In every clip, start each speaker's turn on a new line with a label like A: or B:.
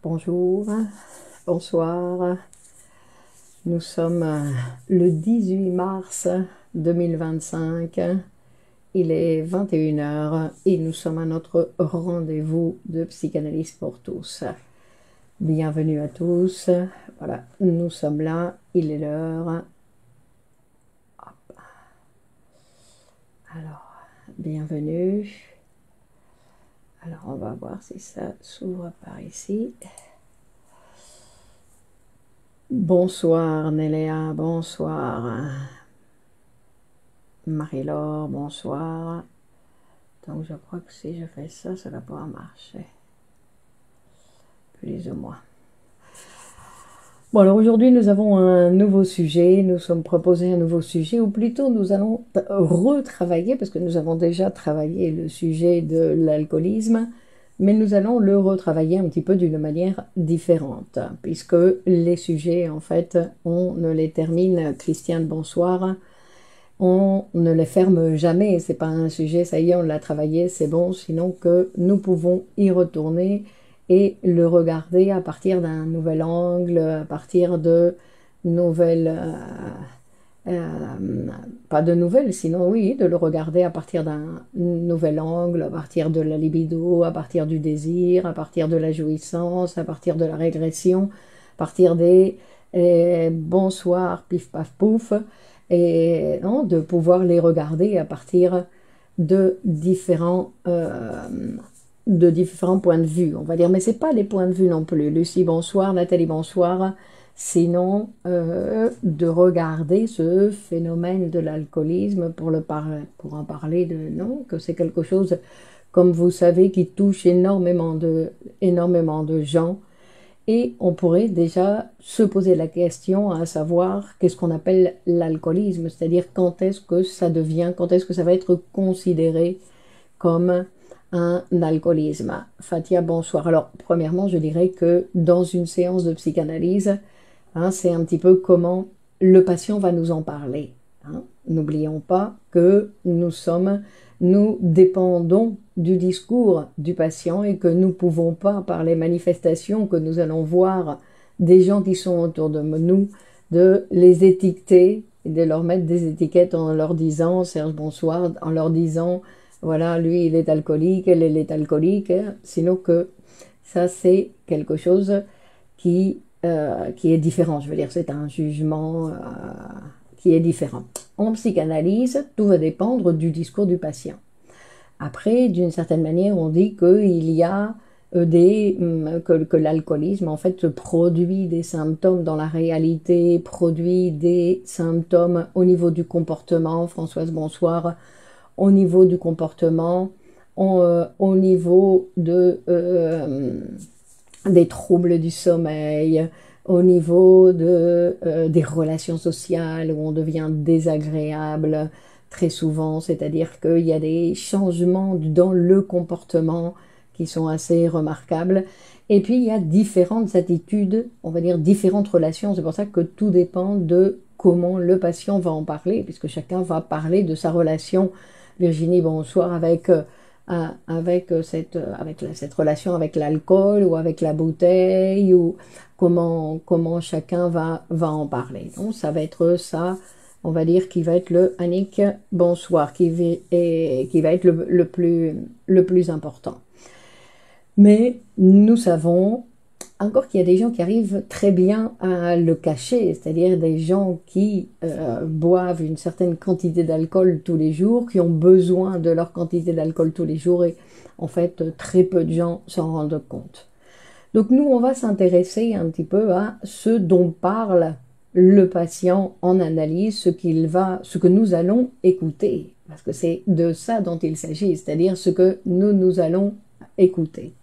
A: Bonjour, bonsoir. Nous sommes le 18 mars 2025. Il est 21 h et nous sommes à notre rendez-vous de psychanalyse pour tous. Bienvenue à tous. Voilà, nous sommes là. Il est l'heure. Alors, bienvenue. Alors, on va voir si ça s'ouvre par ici. Bonsoir Néléa, bonsoir Marie-Laure, bonsoir. Donc je crois que si je fais ça, ça va pouvoir marcher. Plus ou moins. Bon, alors aujourd'hui nous avons un nouveau sujet, nous sommes proposés un nouveau sujet, ou plutôt nous allons retravailler, parce que nous avons déjà travaillé le sujet de l'alcoolisme, mais nous allons le retravailler un petit peu d'une manière différente, puisque les sujets, en fait, on ne les termine, Christiane, bonsoir, on ne les ferme jamais, c'est pas un sujet, ça y est, on l'a travaillé, c'est bon, sinon que nous pouvons y retourner et le regarder à partir d'un nouvel angle, à partir de nouvelles... pas de nouvelles, sinon oui, de le regarder à partir d'un nouvel angle, à partir de la libido, à partir du désir, à partir de la jouissance, à partir de la régression, à partir des bonsoir, pif paf pouf, et non, de pouvoir les regarder à partir de différents points de vue, on va dire, mais c'est pas les points de vue non plus. Lucie, bonsoir, Nathalie, bonsoir. Sinon, de regarder ce phénomène de l'alcoolisme pour en parler non, que c'est quelque chose, comme vous savez, qui touche énormément de gens. Et on pourrait déjà se poser la question à savoir qu'est-ce qu'on appelle l'alcoolisme, c'est-à-dire quand est-ce que ça va être considéré comme un alcoolisme. Fatia, bonsoir. Alors, premièrement, je dirais que dans une séance de psychanalyse, c'est un petit peu comment le patient va nous en parler. N'oublions pas que nous dépendons du discours du patient et que nous ne pouvons pas, par les manifestations que nous allons voir des gens qui sont autour de nous, de les étiqueter et de leur mettre des étiquettes en leur disant, Serge, bonsoir, en leur disant, voilà, lui, il est alcoolique, elle est alcoolique, sinon que ça, c'est quelque chose qui est différent. Je veux dire, c'est un jugement qui est différent. En psychanalyse, tout va dépendre du discours du patient. Après, d'une certaine manière, on dit qu'il y a que l'alcoolisme, en fait, produit des symptômes dans la réalité, produit des symptômes au niveau du comportement. Françoise, bonsoir. Au niveau du comportement, au niveau des troubles du sommeil, au niveau des relations sociales où on devient désagréable très souvent, c'est-à-dire qu'il y a des changements dans le comportement qui sont assez remarquables. Et puis il y a différentes attitudes, on va dire différentes relations, c'est pour ça que tout dépend de comment le patient va en parler, puisque chacun va parler de sa relation. Virginie, bonsoir, avec cette relation avec l'alcool ou avec la bouteille, ou comment chacun va en parler. Donc ça va être ça, on va dire, qui va être le Annick, bonsoir, qui va être le plus important. Mais nous savons encore qu'il y a des gens qui arrivent très bien à le cacher, c'est-à-dire des gens qui boivent une certaine quantité d'alcool tous les jours, qui ont besoin de leur quantité d'alcool tous les jours, et en fait très peu de gens s'en rendent compte. Donc nous, on va s'intéresser un petit peu à ce dont parle le patient en analyse, ce que nous allons écouter, parce que c'est de ça dont il s'agit, c'est-à-dire ce que nous allons écouter.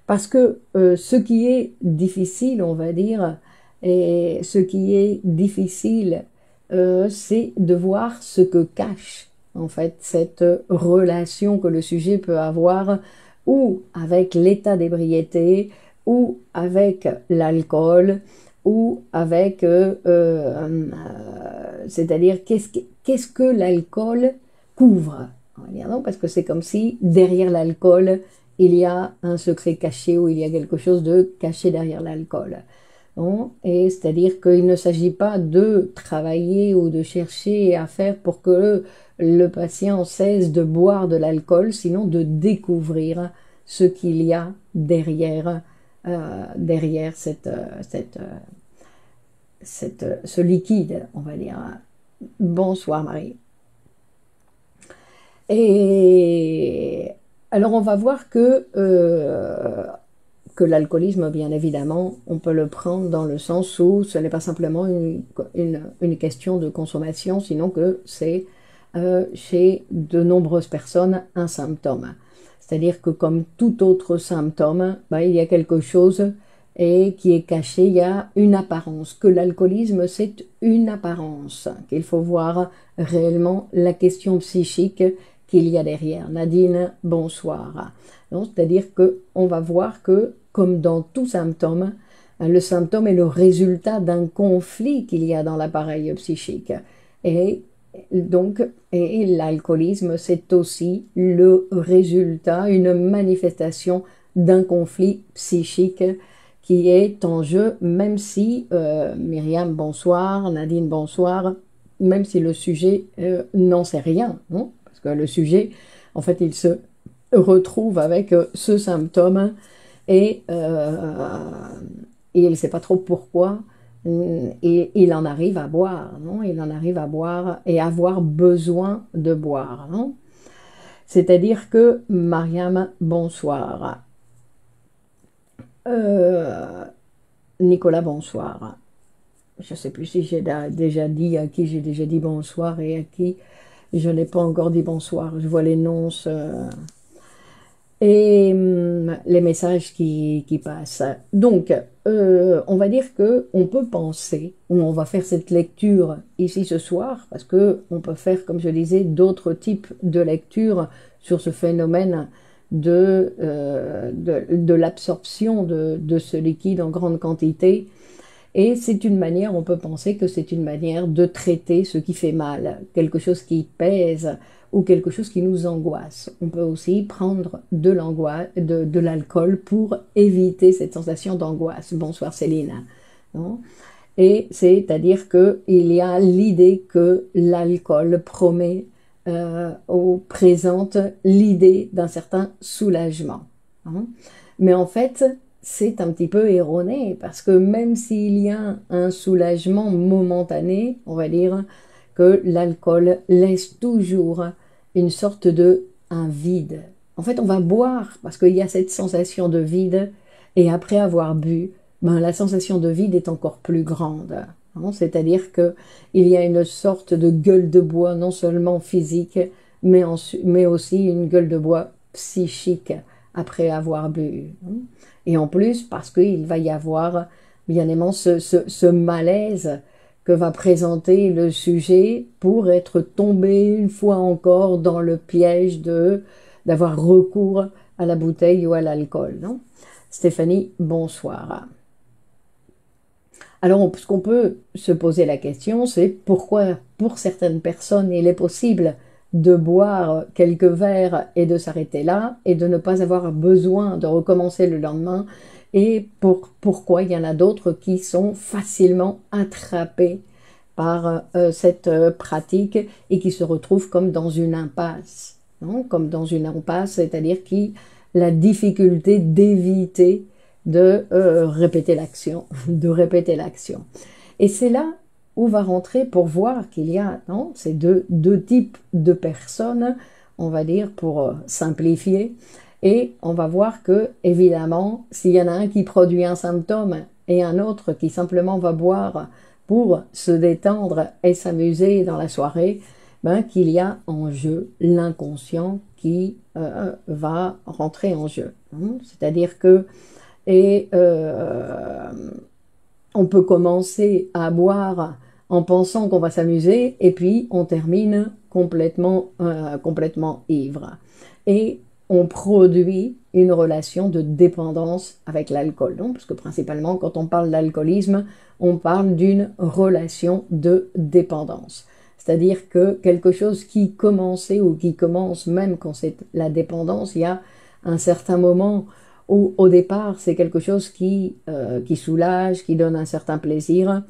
A: Parce que ce qui est difficile, on va dire, et ce qui est difficile, c'est de voir ce que cache, en fait, cette relation que le sujet peut avoir, ou avec l'état d'ébriété, ou avec l'alcool, ou avec, c'est-à-dire, qu'est-ce que l'alcool couvre, on va dire, non, parce que c'est comme si derrière l'alcool, il y a un secret caché ou il y a quelque chose de caché derrière l'alcool. Bon, et c'est-à-dire qu'il ne s'agit pas de travailler ou de chercher à faire pour que le patient cesse de boire de l'alcool, sinon de découvrir ce qu'il y a derrière, derrière ce liquide, on va dire. Bonsoir Marie. Et alors on va voir que l'alcoolisme, bien évidemment, on peut le prendre dans le sens où ce n'est pas simplement une question de consommation, sinon que c'est chez de nombreuses personnes un symptôme. C'est-à-dire que comme tout autre symptôme, ben, il y a quelque chose qui est caché, il y a une apparence, que l'alcoolisme c'est une apparence, qu'il faut voir réellement la question psychique qu'il y a derrière. Nadine, bonsoir. C'est-à-dire qu'on va voir que, comme dans tout symptôme, le symptôme est le résultat d'un conflit qu'il y a dans l'appareil psychique. Et donc, et l'alcoolisme, c'est aussi le résultat, une manifestation d'un conflit psychique qui est en jeu, même si, Myriam, bonsoir, Nadine, bonsoir, même si le sujet n'en sait rien, non? Parce que le sujet, en fait, il se retrouve avec ce symptôme et il ne sait pas trop pourquoi et il en arrive à boire, non? Il en arrive à boire et avoir besoin de boire, non? C'est-à-dire que, Mariam, bonsoir. Nicolas, bonsoir. Je ne sais plus si j'ai déjà dit à qui j'ai déjà dit bonsoir et à qui je n'ai pas encore dit bonsoir. Je vois les noms et les messages qui passent. Donc, on va dire que on peut penser, ou on va faire cette lecture ici ce soir, parce que on peut faire, comme je disais, d'autres types de lectures sur ce phénomène de l'absorption de ce liquide en grande quantité. Et c'est une manière, on peut penser que c'est une manière de traiter ce qui fait mal, quelque chose qui pèse ou quelque chose qui nous angoisse. On peut aussi prendre de l'alcool pour éviter cette sensation d'angoisse. Bonsoir Céline. Non? Et c'est-à-dire qu'il y a l'idée que l'alcool promet ou présente l'idée d'un certain soulagement. Hein? Mais en fait, c'est un petit peu erroné, parce que même s'il y a un soulagement momentané, on va dire que l'alcool laisse toujours une sorte un vide. En fait, on va boire parce qu'il y a cette sensation de vide, et après avoir bu, ben, la sensation de vide est encore plus grande. Hein? C'est-à-dire qu'il y a une sorte de gueule de bois, non seulement physique, mais aussi une gueule de bois psychique après avoir bu. Et en plus, parce qu'il va y avoir, bien évidemment, ce malaise que va présenter le sujet pour être tombé une fois encore dans le piège d'avoir recours à la bouteille ou à l'alcool. Non? Stéphanie, bonsoir. Alors, ce qu'on peut se poser la question, c'est pourquoi, pour certaines personnes, il est possible de boire quelques verres et de s'arrêter là et de ne pas avoir besoin de recommencer le lendemain, et pourquoi il y en a d'autres qui sont facilement attrapés par cette pratique et qui se retrouvent comme dans une impasse, non? Comme dans une impasse, c'est-à-dire la difficulté d'éviter de répéter l'action, de répéter l'action. Et c'est là où va rentrer pour voir qu'il y a ces deux types de personnes, on va dire, pour simplifier, et on va voir que, évidemment, s'il y en a un qui produit un symptôme et un autre qui simplement va boire pour se détendre et s'amuser dans la soirée, ben, qu'il y a en jeu l'inconscient qui va rentrer en jeu. C'est-à-dire que on peut commencer à boire en pensant qu'on va s'amuser, et puis on termine complètement ivre. Et on produit une relation de dépendance avec l'alcool. Parce que principalement, quand on parle d'alcoolisme, on parle d'une relation de dépendance. C'est-à-dire que quelque chose qui commençait ou qui commence, même quand c'est la dépendance, il y a un certain moment où au départ c'est quelque chose qui soulage, qui donne un certain plaisir,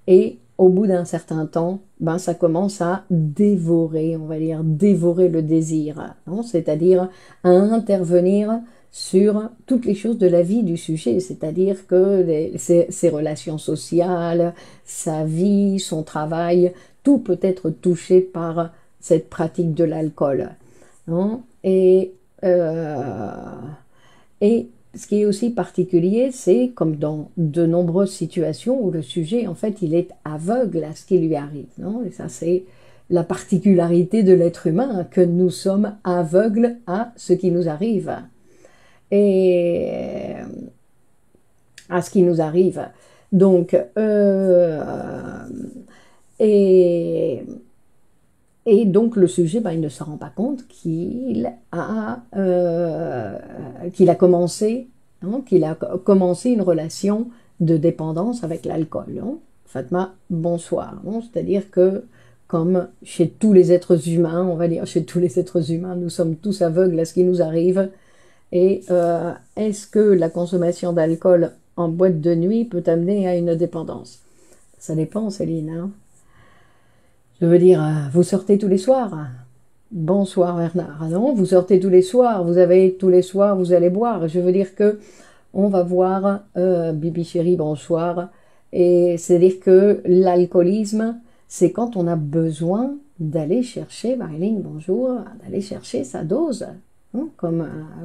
A: et au bout d'un certain temps, ben, ça commence à dévorer, on va dire, dévorer le désir, hein, c'est-à-dire à intervenir sur toutes les choses de la vie du sujet, c'est-à-dire que ses relations sociales, sa vie, son travail, tout peut être touché par cette pratique de l'alcool, hein. Et ce qui est aussi particulier, c'est comme dans de nombreuses situations où le sujet, en fait, il est aveugle à ce qui lui arrive, non? Et ça, c'est la particularité de l'être humain, que nous sommes aveugles à ce qui nous arrive. Et à ce qui nous arrive. Donc, et, et donc le sujet, ben, il ne se rend pas compte qu'il a commencé, hein, qu'il a commencé une relation de dépendance avec l'alcool, hein. Fatma, bonsoir, hein. C'est-à-dire que comme chez tous les êtres humains, on va dire chez tous les êtres humains, nous sommes tous aveugles à ce qui nous arrive. Et est-ce que la consommation d'alcool en boîte de nuit peut amener à une dépendance? Ça dépend, Céline, hein. Je veux dire, vous sortez tous les soirs. Bonsoir Bernard. Ah non, vous sortez tous les soirs. Vous avez tous les soirs, vous allez boire. Je veux dire que on va voir Bibi chérie, bonsoir. Et c'est-à-dire que l'alcoolisme, c'est quand on a besoin d'aller chercher, Marilyn, bonjour, d'aller chercher sa dose. Hein,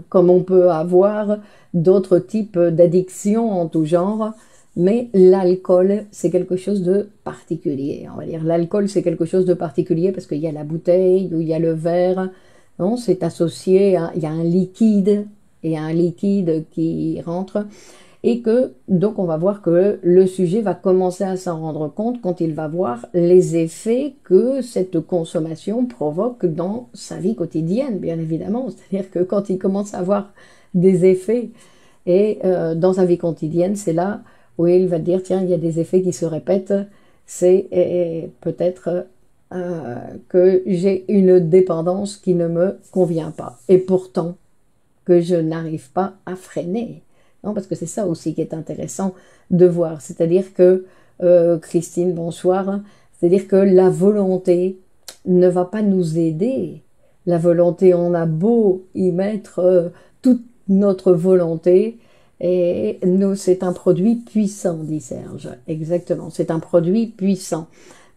A: comme on peut avoir d'autres types d'addictions en tout genre. Mais l'alcool, c'est quelque chose de particulier. On va dire l'alcool, c'est quelque chose de particulier parce qu'il y a la bouteille ou il y a le verre. Non, c'est associé il y a un liquide et un liquide qui rentre. Et que, donc, on va voir que le sujet va commencer à s'en rendre compte quand il va voir les effets que cette consommation provoque dans sa vie quotidienne, bien évidemment. C'est-à-dire que quand il commence à avoir des effets et dans sa vie quotidienne, c'est là où il va dire, tiens, il y a des effets qui se répètent, c'est peut-être que j'ai une dépendance qui ne me convient pas. Et pourtant, que je n'arrive pas à freiner. Non, parce que c'est ça aussi qui est intéressant de voir. C'est-à-dire que, Christine, bonsoir, c'est-à-dire que la volonté ne va pas nous aider. La volonté, on a beau y mettre toute notre volonté, et nous, c'est un produit puissant, dit Serge. Exactement, c'est un produit puissant.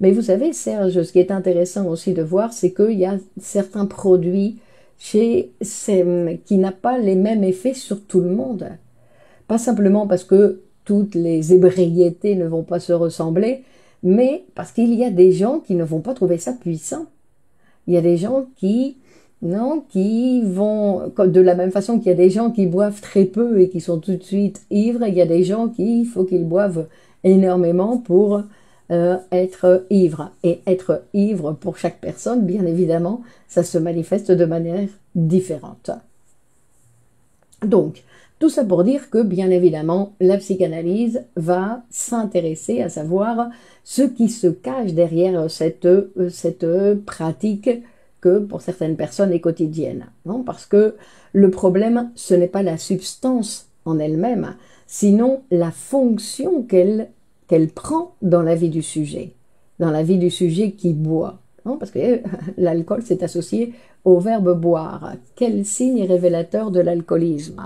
A: Mais vous savez, Serge, ce qui est intéressant aussi de voir, c'est qu'il y a certains produits qui n'a pas les mêmes effets sur tout le monde. Pas simplement parce que toutes les ébriétés ne vont pas se ressembler, mais parce qu'il y a des gens qui ne vont pas trouver ça puissant. Il y a des gens qui vont, de la même façon qu'il y a des gens qui boivent très peu et qui sont tout de suite ivres, il y a des gens il faut qu'ils boivent énormément pour être ivre. Et être ivre pour chaque personne, bien évidemment, ça se manifeste de manière différente. Donc, tout ça pour dire que, bien évidemment, la psychanalyse va s'intéresser à savoir ce qui se cache derrière cette pratique que, pour certaines personnes, est quotidienne. Non, parce que le problème, ce n'est pas la substance en elle-même, sinon la fonction qu'elle prend dans la vie du sujet qui boit. Non, parce que l'alcool, c'est associé au verbe boire. Quel signe révélateur de l'alcoolisme?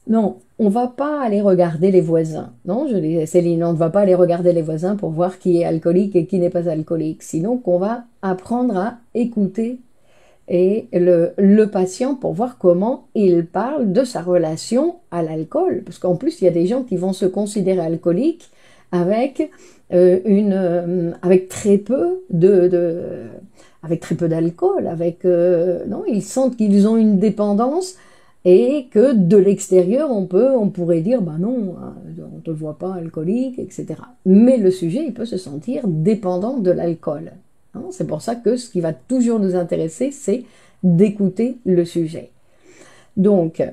A: Non, on ne va pas aller regarder les voisins. Non, je dis Céline, on ne va pas aller regarder les voisins pour voir qui est alcoolique et qui n'est pas alcoolique. Sinon, qu'on va apprendre à écouter et le patient pour voir comment il parle de sa relation à l'alcool. Parce qu'en plus, il y a des gens qui vont se considérer alcooliques avec avec très peu d'alcool, non, ils sentent qu'ils ont une dépendance et que de l'extérieur on pourrait dire bah non, on te voit pas alcoolique, etc. Mais le sujet il peut se sentir dépendant de l'alcool. C'est pour ça que ce qui va toujours nous intéresser, c'est d'écouter le sujet. Donc,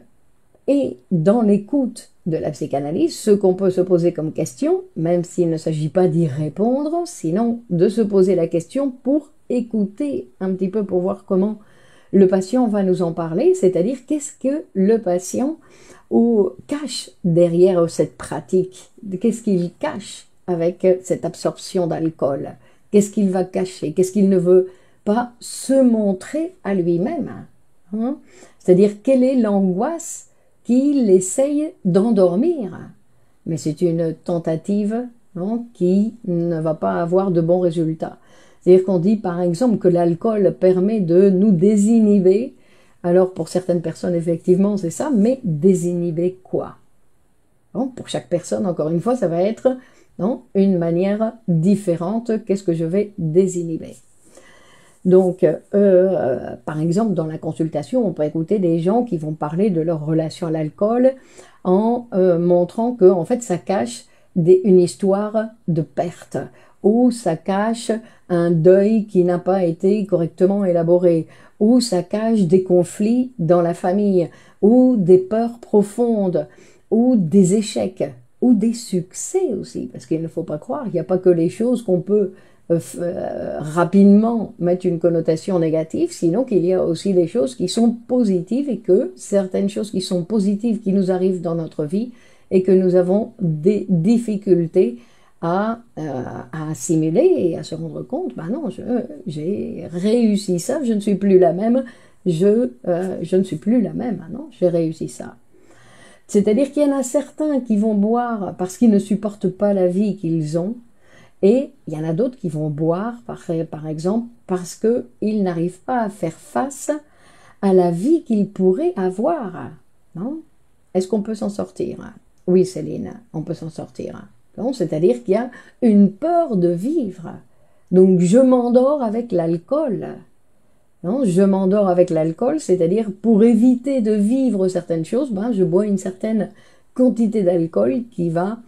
A: et dans l'écoute de la psychanalyse, ce qu'on peut se poser comme question, même s'il ne s'agit pas d'y répondre, sinon de se poser la question pour écouter un petit peu, pour voir comment le patient va nous en parler, c'est-à-dire qu'est-ce que le patient cache derrière cette pratique, qu'est-ce qu'il cache avec cette absorption d'alcool, qu'est-ce qu'il va cacher, qu'est-ce qu'il ne veut pas se montrer à lui-même, hein? C'est-à-dire quelle est l'angoisse qu'il essaye d'endormir. Mais c'est une tentative, hein, qui ne va pas avoir de bons résultats. C'est-à-dire qu'on dit par exemple que l'alcool permet de nous désinhiber. Alors pour certaines personnes effectivement c'est ça, mais désinhiber quoi? Bon, pour chaque personne, encore une fois, ça va être, non, une manière différente. Qu'est-ce que je vais désinhiber? Donc, par exemple, dans la consultation, on peut écouter des gens qui vont parler de leur relation à l'alcool en montrant que, en fait, ça cache une histoire de perte, ou ça cache un deuil qui n'a pas été correctement élaboré, ou ça cache des conflits dans la famille, ou des peurs profondes, ou des échecs, ou des succès aussi, parce qu'il ne faut pas croire, il n'y a pas que les choses qu'on peut rapidement mettre une connotation négative, sinon qu'il y a aussi des choses qui sont positives et que certaines choses qui sont positives qui nous arrivent dans notre vie et que nous avons des difficultés à assimiler et à se rendre compte, ben non, j'ai réussi ça, je ne suis plus la même, je ne suis plus la même, non, j'ai réussi ça. C'est-à-dire qu'il y en a certains qui vont boire parce qu'ils ne supportent pas la vie qu'ils ont, et il y en a d'autres qui vont boire, par exemple, parce qu'ils n'arrivent pas à faire face à la vie qu'ils pourraient avoir. Non? Est-ce qu'on peut s'en sortir? Oui, Céline, on peut s'en sortir. C'est-à-dire qu'il y a une peur de vivre. Donc, je m'endors avec l'alcool. Non, je m'endors avec l'alcool, c'est-à-dire pour éviter de vivre certaines choses, ben, je bois une certaine quantité d'alcool qui va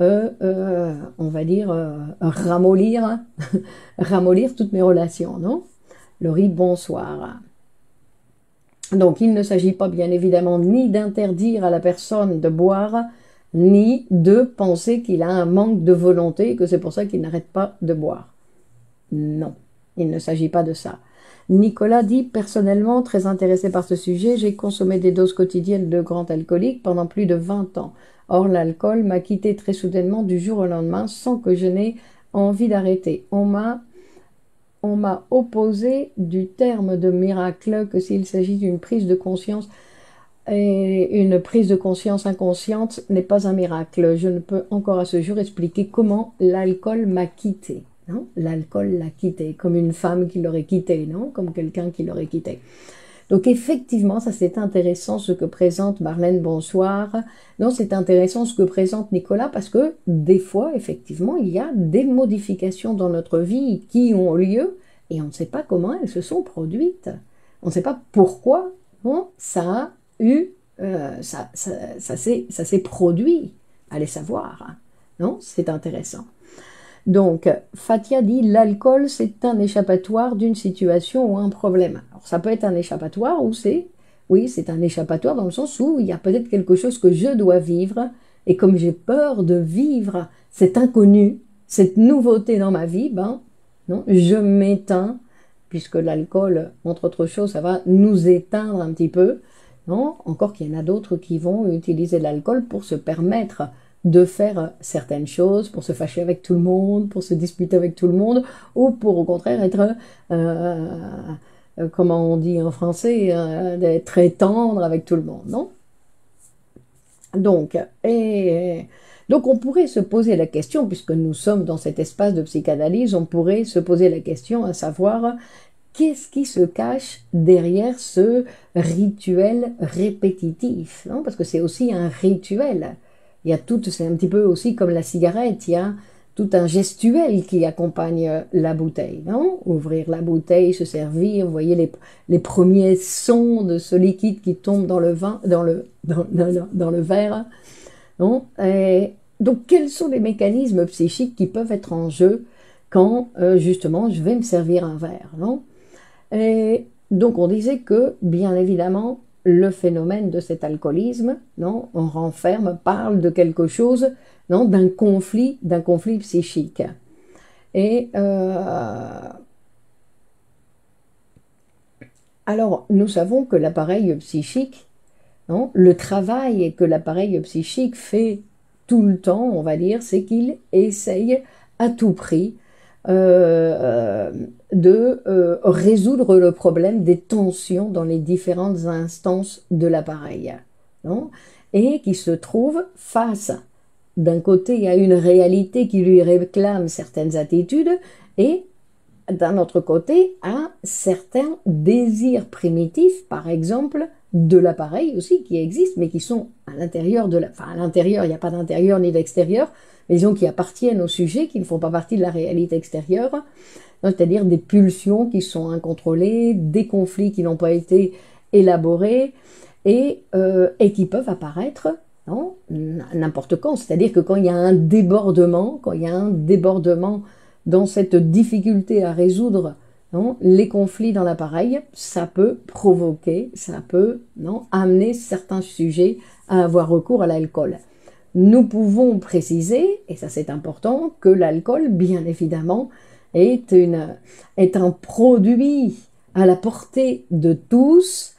A: on va dire, ramollir, ramollir toutes mes relations, non? Laurie, bonsoir. Donc, il ne s'agit pas, bien évidemment, ni d'interdire à la personne de boire, ni de penser qu'il a un manque de volonté, que c'est pour ça qu'il n'arrête pas de boire. Non, il ne s'agit pas de ça. Nicolas dit, personnellement, très intéressé par ce sujet, j'ai consommé des doses quotidiennes de grands alcooliques pendant plus de 20 ans. Or, l'alcool m'a quitté très soudainement du jour au lendemain sans que je n'ai envie d'arrêter. On m'a opposé du terme de miracle que s'il s'agit d'une prise de conscience. Et une prise de conscience inconsciente n'est pas un miracle. Je ne peux encore à ce jour expliquer comment l'alcool m'a quitté. L'alcool l'a quitté, comme une femme qui l'aurait quitté, non? Comme quelqu'un qui l'aurait quitté. Donc effectivement, ça c'est intéressant ce que présente Marlène, bonsoir. Non, c'est intéressant ce que présente Nicolas parce que des fois, effectivement, il y a des modifications dans notre vie qui ont lieu et on ne sait pas comment elles se sont produites. On ne sait pas pourquoi, non, ça a eu, ça s'est produit. Allez savoir, non, c'est intéressant. Donc, Fatia dit, l'alcool, c'est un échappatoire d'une situation ou un problème. Alors, ça peut être un échappatoire ou c'est un échappatoire dans le sens où il y a peut-être quelque chose que je dois vivre, et comme j'ai peur de vivre cet inconnu, cette nouveauté dans ma vie, ben, non, je m'éteins, puisque l'alcool, entre autres choses, ça va nous éteindre un petit peu, non? Encore qu'il y en a d'autres qui vont utiliser l'alcool pour se permettre de faire certaines choses, pour se fâcher avec tout le monde, pour se disputer avec tout le monde, ou pour au contraire être, comment on dit en français, d'être très tendre avec tout le monde, non? Donc on pourrait se poser la question, puisque nous sommes dans cet espace de psychanalyse, on pourrait se poser la question à savoir qu'est-ce qui se cache derrière ce rituel répétitif, non? Parce que c'est aussi un rituel. Il y a tout, c'est un petit peu aussi comme la cigarette, il y a tout un gestuel qui accompagne la bouteille, non? Ouvrir la bouteille, se servir, vous voyez les premiers sons de ce liquide qui tombe dans le vin, dans le verre, non? Et donc, quels sont les mécanismes psychiques qui peuvent être en jeu quand, justement, je vais me servir un verre, non? Et donc, on disait que, bien évidemment, le phénomène de cet alcoolisme, non, on renferme, parle de quelque chose, non, d'un conflit psychique. Et Alors, nous savons que l'appareil psychique, non, le travail que l'appareil psychique fait tout le temps, on va dire, c'est qu'il essaye à tout prix de résoudre le problème des tensions dans les différentes instances de l'appareil, non, et qui se trouve face, d'un côté, à une réalité qui lui réclame certaines attitudes, et d'un autre côté, à certains désirs primitifs, par exemple, de l'appareil aussi, qui existent, mais qui sont à l'intérieur de la... Enfin, à l'intérieur, il n'y a pas d'intérieur ni d'extérieur, mais disons qui appartiennent au sujet, qui ne font pas partie de la réalité extérieure, c'est-à-dire des pulsions qui sont incontrôlées, des conflits qui n'ont pas été élaborés, et qui peuvent apparaître n'importe quand. C'est-à-dire que quand il y a un débordement, dans cette difficulté à résoudre les conflits dans l'appareil, ça peut provoquer, ça peut amener certains sujets à avoir recours à l'alcool. Nous pouvons préciser, et ça c'est important, que l'alcool, bien évidemment, est un produit à la portée de tous,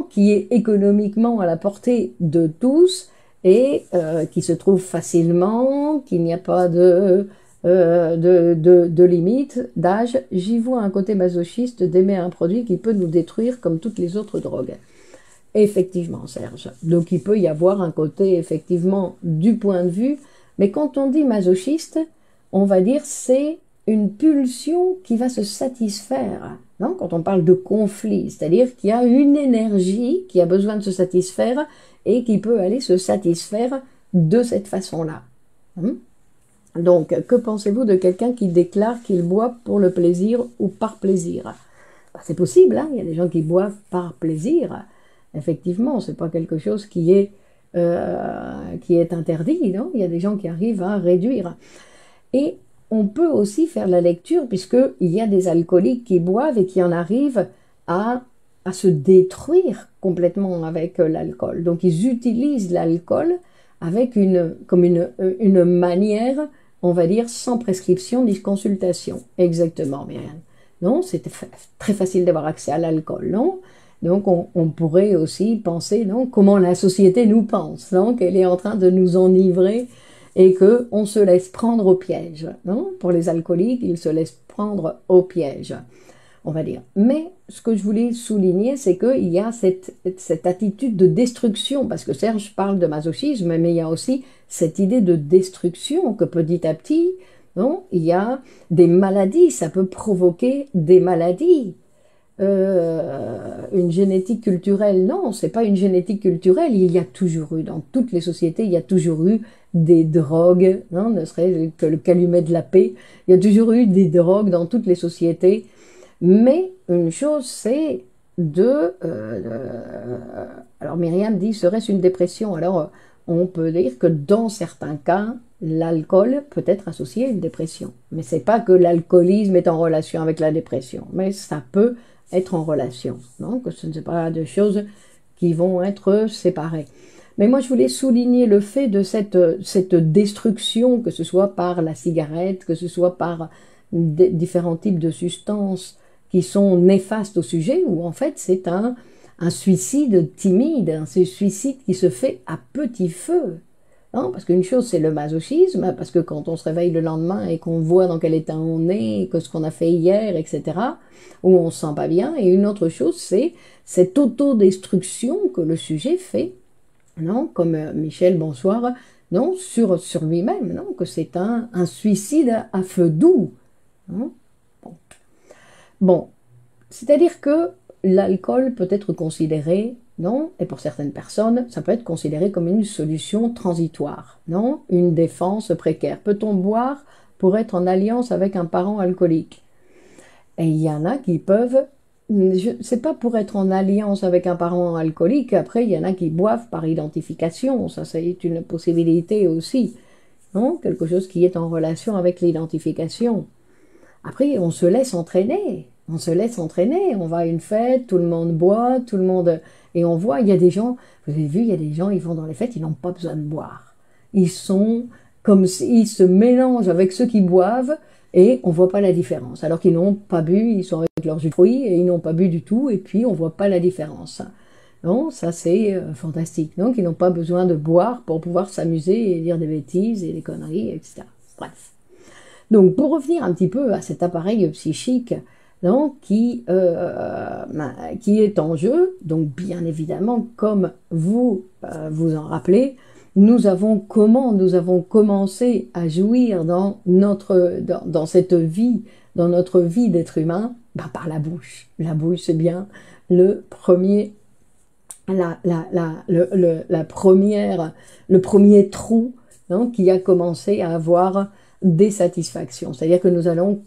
A: qui est économiquement à la portée de tous, et qui se trouve facilement, qu'il n'y a pas de limite d'âge. J'y vois un côté masochiste d'aimer un produit qui peut nous détruire comme toutes les autres drogues. Effectivement, Serge. Donc il peut y avoir un côté, effectivement, du point de vue, mais quand on dit masochiste, on va dire c'est une pulsion qui va se satisfaire. Non, quand on parle de conflit, c'est-à-dire qu'il y a une énergie qui a besoin de se satisfaire et qui peut aller se satisfaire de cette façon-là. Donc, que pensez-vous de quelqu'un qui déclare qu'il boit pour le plaisir ou par plaisir? C'est possible, il y a des gens qui boivent par plaisir. Effectivement, ce n'est pas quelque chose qui est interdit, non? Il y a des gens qui arrivent à réduire. Et on peut aussi faire la lecture, puisqu'il y a des alcooliques qui boivent et qui en arrivent à se détruire complètement avec l'alcool. Donc, ils utilisent l'alcool avec comme une manière, on va dire, sans prescription ni consultation. Exactement, Myriam. Non, c'est très facile d'avoir accès à l'alcool, non? Donc, on pourrait aussi penser, non, comment la société nous pense, non, qu'elle est en train de nous enivrer et qu'on se laisse prendre au piège, non? Pour les alcooliques, ils se laissent prendre au piège, on va dire. Mais ce que je voulais souligner, c'est qu'il y a cette attitude de destruction, parce que Serge parle de masochisme, mais il y a aussi cette idée de destruction que petit à petit, non, il y a des maladies, ça peut provoquer des maladies. Une génétique culturelle, non, c'est pas une génétique culturelle, il y a toujours eu, dans toutes les sociétés, il y a toujours eu des drogues, non, ne serait-ce que le calumet de la paix, il y a toujours eu des drogues dans toutes les sociétés, mais une chose c'est alors Myriam dit, serait-ce une dépression? Alors on peut dire que dans certains cas, l'alcool peut être associé à une dépression, mais c'est pas que l'alcoolisme est en relation avec la dépression, mais ça peut être en relation, non, que ce ne sont pas deux choses qui vont être séparées. Mais moi, je voulais souligner le fait de cette destruction, que ce soit par la cigarette, que ce soit par différents types de substances qui sont néfastes au sujet, où en fait c'est un suicide timide, un suicide qui se fait à petit feu. Non, parce qu'une chose c'est le masochisme, parce que quand on se réveille le lendemain et qu'on voit dans quel état on est, que ce qu'on a fait hier, etc., où on se sent pas bien, et une autre chose c'est cette autodestruction que le sujet fait, non, comme Michel, bonsoir, non, sur lui-même, non, que c'est un suicide à feu doux. Non. Bon, c'est-à-dire que l'alcool peut être considéré, non, et pour certaines personnes, ça peut être considéré comme une solution transitoire, non, une défense précaire. Peut-on boire pour être en alliance avec un parent alcoolique? Et il y en a qui peuvent, c'est pas pour être en alliance avec un parent alcoolique, après il y en a qui boivent par identification, ça c'est une possibilité aussi, non, quelque chose qui est en relation avec l'identification. Après, on se laisse entraîner, on va à une fête, tout le monde boit, tout le monde... Et on voit, il y a des gens, vous avez vu, il y a des gens, ils vont dans les fêtes, ils n'ont pas besoin de boire. Ils sont comme s'ils se mélangent avec ceux qui boivent, et on ne voit pas la différence. Alors qu'ils n'ont pas bu, ils sont avec leur jus de fruits et ils n'ont pas bu du tout et puis on ne voit pas la différence. Non, ça c'est fantastique. Donc ils n'ont pas besoin de boire pour pouvoir s'amuser et dire des bêtises et des conneries, etc. Bref. Donc pour revenir un petit peu à cet appareil psychique, donc, qui est en jeu, donc bien évidemment, comme vous vous en rappelez, nous avons commencé à jouir dans cette vie, dans notre vie d'être humain, ben, par la bouche. La bouche, c'est bien le premier, le premier trou, hein, qui a commencé à avoir des satisfactions. C'est-à-dire que nous avons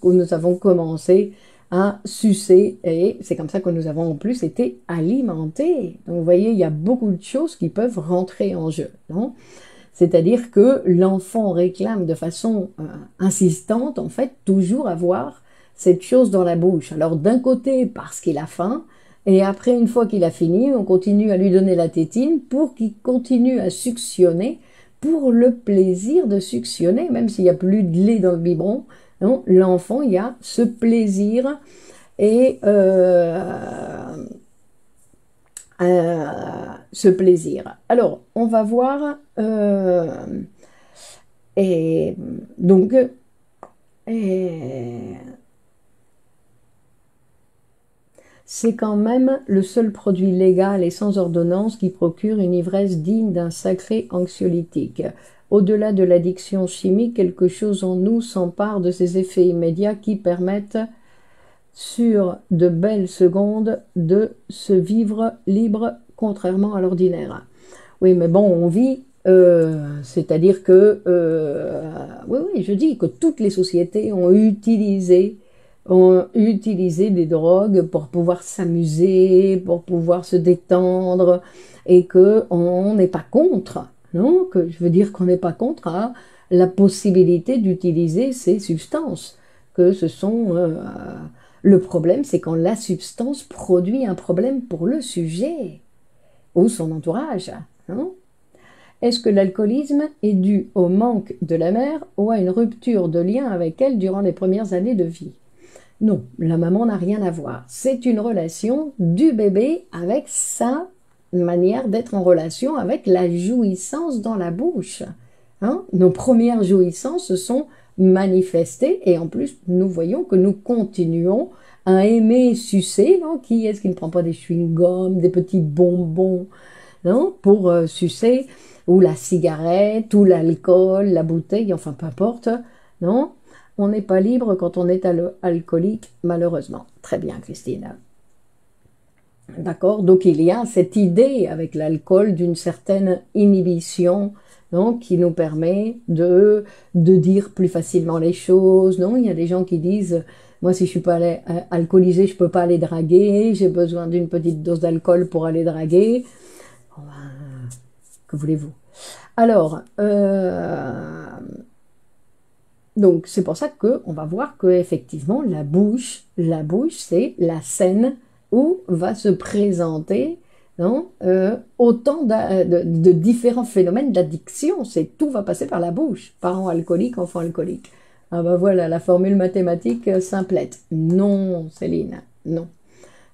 A: commencé à sucer, et c'est comme ça que nous avons en plus été alimentés. Donc vous voyez, il y a beaucoup de choses qui peuvent rentrer en jeu, non? C'est-à-dire que l'enfant réclame de façon insistante, en fait, toujours avoir cette chose dans la bouche. Alors d'un côté, parce qu'il a faim, et après, une fois qu'il a fini, on continue à lui donner la tétine pour qu'il continue à suctionner, pour le plaisir de suctionner, même s'il n'y a plus de lait dans le biberon. L'enfant, il y a ce plaisir et ce plaisir. Alors, on va voir, et donc, c'est quand même le seul produit légal et sans ordonnance qui procure une ivresse digne d'un sacré anxiolytique. Au-delà de l'addiction chimique, quelque chose en nous s'empare de ces effets immédiats qui permettent, sur de belles secondes, de se vivre libre, contrairement à l'ordinaire. Oui, mais bon, on vit, c'est-à-dire que, oui, je dis que toutes les sociétés ont utilisé des drogues pour pouvoir s'amuser, pour pouvoir se détendre, et qu'on n'est pas contre. Non, que je veux dire qu'on n'est pas contre la possibilité d'utiliser ces substances, que ce sont... le problème, c'est quand la substance produit un problème pour le sujet ou son entourage. Hein? Est-ce que l'alcoolisme est dû au manque de la mère ou à une rupture de lien avec elle durant les premières années de vie? Non, la maman n'a rien à voir. C'est une relation du bébé avec sa manière d'être en relation avec la jouissance dans la bouche. Hein? Nos premières jouissances se sont manifestées et en plus nous voyons que nous continuons à aimer sucer. Non? Qui est-ce qui ne prend pas des chewing-gums, des petits bonbons, non? Pour sucer, ou la cigarette, ou l'alcool, la bouteille, enfin peu importe, non? On n'est pas libre quand on est alcoolique, malheureusement. Très bien, Christine. D'accord? Donc il y a cette idée avec l'alcool d'une certaine inhibition, non, qui nous permet de dire plus facilement les choses. Non? Il y a des gens qui disent, moi si je suis pas alcoolisé, je peux pas aller draguer, j'ai besoin d'une petite dose d'alcool pour aller draguer. Bon, ben, que voulez-vous? Alors, donc c'est pour ça qu'on va voir que effectivement la bouche c'est la scène où va se présenter, non, autant de différents phénomènes d'addiction. Tout va passer par la bouche. Parents alcooliques, enfants alcooliques. Ah ben voilà, la formule mathématique simplette. Non, Céline, non.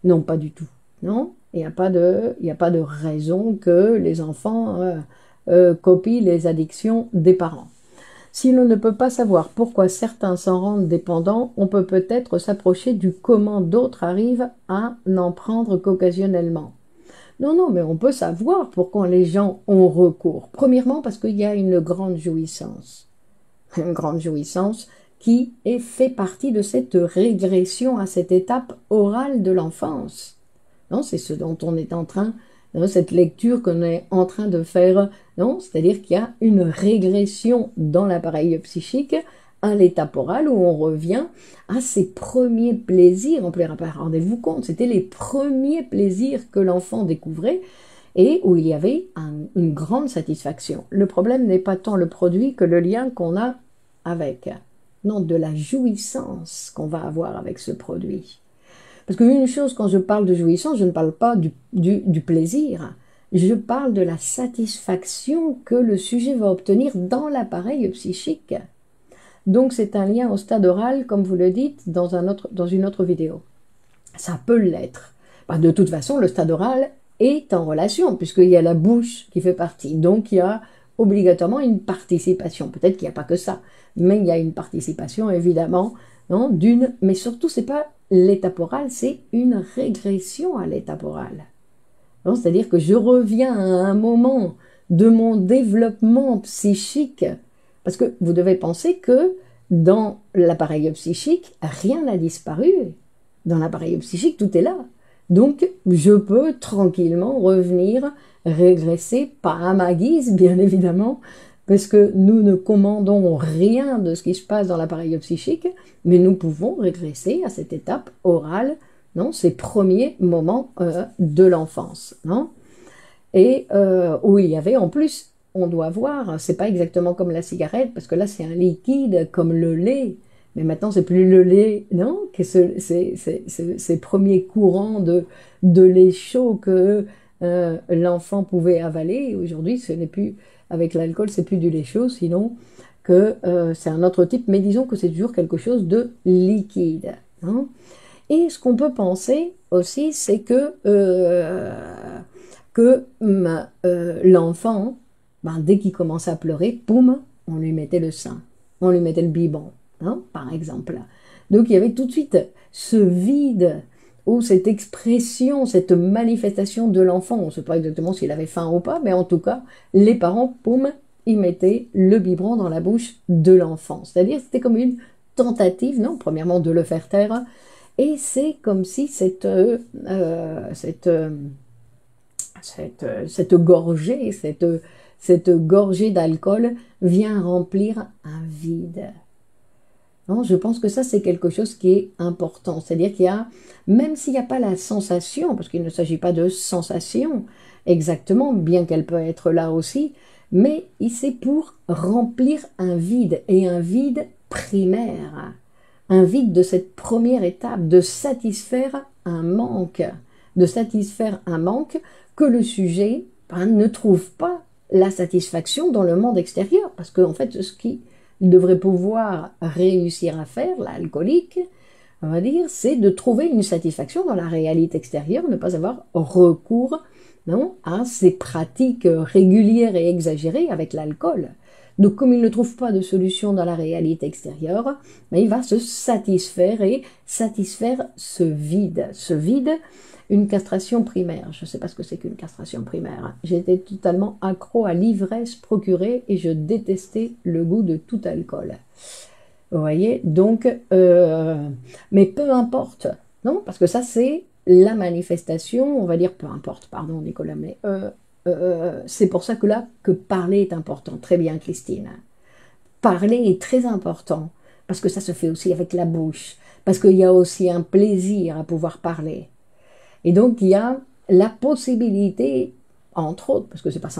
A: Non, pas du tout. Non, il n'y a pas de raison que les enfants copient les addictions des parents. Si l'on ne peut pas savoir pourquoi certains s'en rendent dépendants, on peut peut-être s'approcher du comment d'autres arrivent à n'en prendre qu'occasionnellement. Non, non, mais on peut savoir pourquoi les gens ont recours. Premièrement, parce qu'il y a une grande jouissance. Une grande jouissance qui fait partie de cette régression à cette étape orale de l'enfance. Non, c'est ce dont on est en train, cette lecture qu'on est en train de faire, non, c'est-à-dire qu'il y a une régression dans l'appareil psychique à l'étape orale où on revient à ses premiers plaisirs. Rendez-vous compte, c'était les premiers plaisirs que l'enfant découvrait et où il y avait une grande satisfaction. Le problème n'est pas tant le produit que le lien qu'on a avec. Non, de la jouissance qu'on va avoir avec ce produit. Parce qu'une chose, quand je parle de jouissance, je ne parle pas du plaisir. Je parle de la satisfaction que le sujet va obtenir dans l'appareil psychique. Donc c'est un lien au stade oral, comme vous le dites dans une autre vidéo. Ça peut l'être. Bah, de toute façon, le stade oral est en relation, puisqu'il y a la bouche qui fait partie. Donc il y a obligatoirement une participation. Peut-être qu'il n'y a pas que ça, mais il y a une participation, évidemment, non, mais surtout, c'est pas l'étape orale, c'est une régression à l'étape orale. C'est-à-dire que je reviens à un moment de mon développement psychique, parce que vous devez penser que dans l'appareil psychique, rien n'a disparu. Dans l'appareil psychique, tout est là. Donc, je peux tranquillement revenir, régresser, pas à ma guise, bien évidemment, parce que nous ne commandons rien de ce qui se passe dans l'appareil psychique, mais nous pouvons régresser à cette étape orale, non, ces premiers moments de l'enfance, non, et où il y avait en plus, on doit voir, c'est pas exactement comme la cigarette, parce que là c'est un liquide comme le lait, mais maintenant c'est plus le lait, non, que ces premiers courants de lait chaud que l'enfant pouvait avaler. Aujourd'hui, ce n'est plus, avec l'alcool, c'est plus du lait chaud, sinon que c'est un autre type, mais disons que c'est toujours quelque chose de liquide, hein. Et ce qu'on peut penser aussi, c'est que l'enfant, ben, dès qu'il commençait à pleurer, poum, on lui mettait le sein, on lui mettait le biberon, hein, par exemple. Donc il y avait tout de suite ce vide, ou cette expression, cette manifestation de l'enfant. On ne sait pas exactement s'il avait faim ou pas, mais en tout cas, les parents, poum, ils mettaient le biberon dans la bouche de l'enfant. C'est-à-dire c'était comme une tentative, non, premièrement de le faire taire, et c'est comme si cette gorgée, cette gorgée d'alcool vient remplir un vide. Non, je pense que ça, c'est quelque chose qui est important. C'est-à-dire qu'il y a, même s'il n'y a pas la sensation, parce qu'il ne s'agit pas de sensation exactement, bien qu'elle peut être là aussi, mais c'est pour remplir un vide, et un vide primaire, un vide de cette première étape, de satisfaire un manque, que le sujet ne trouve pas la satisfaction dans le monde extérieur, parce qu'en fait, ce qu'il devrait pouvoir réussir à faire, l'alcoolique, on va dire, c'est de trouver une satisfaction dans la réalité extérieure, ne pas avoir recours, non, à ces pratiques régulières et exagérées avec l'alcool. Donc comme il ne trouve pas de solution dans la réalité extérieure, mais il va se satisfaire et satisfaire ce vide. Ce vide, une castration primaire. Je ne sais pas ce que c'est qu'une castration primaire. J'étais totalement accro à l'ivresse procurée et je détestais le goût de tout alcool. Vous voyez, donc, mais peu importe, non, parce que ça c'est la manifestation, on va dire peu importe, pardon Nicolas, mais c'est pour ça que là, que parler est important. Très bien Christine. Parler est très important, parce que ça se fait aussi avec la bouche, parce qu'il y a aussi un plaisir à pouvoir parler. Et donc il y a la possibilité, entre autres, parce que c'est pas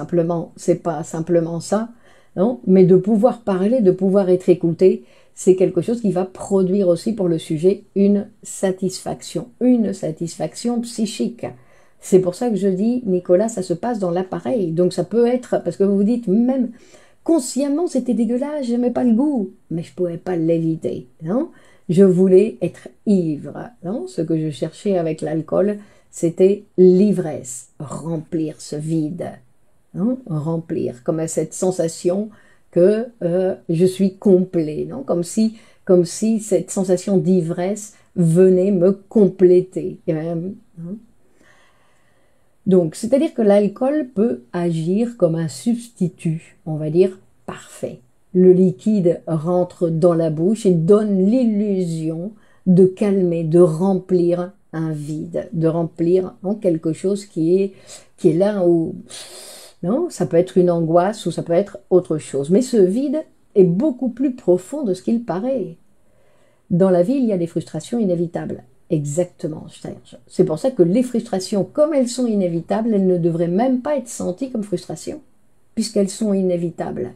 A: simplement ça, non, mais de pouvoir parler, de pouvoir être écouté, c'est quelque chose qui va produire aussi pour le sujet une satisfaction psychique. C'est pour ça que je dis, Nicolas, ça se passe dans l'appareil. Donc ça peut être, parce que vous vous dites, même consciemment c'était dégueulasse, j'aimais pas le goût, mais je pouvais pas l'éviter, non? Je voulais être ivre, non? Ce que je cherchais avec l'alcool, c'était l'ivresse, remplir ce vide, non? Remplir, comme cette sensation que je suis complet, non? Comme si cette sensation d'ivresse venait me compléter. Et même, hein? Donc, c'est-à-dire que l'alcool peut agir comme un substitut, on va dire, parfait. Le liquide rentre dans la bouche et donne l'illusion de calmer, de remplir un vide, de remplir en quelque chose qui est là où, non, ça peut être une angoisse ou ça peut être autre chose. Mais ce vide est beaucoup plus profond de ce qu'il paraît. Dans la vie, il y a des frustrations inévitables. Exactement, Serge. C'est pour ça que les frustrations, comme elles sont inévitables, elles ne devraient même pas être senties comme frustrations, puisqu'elles sont inévitables.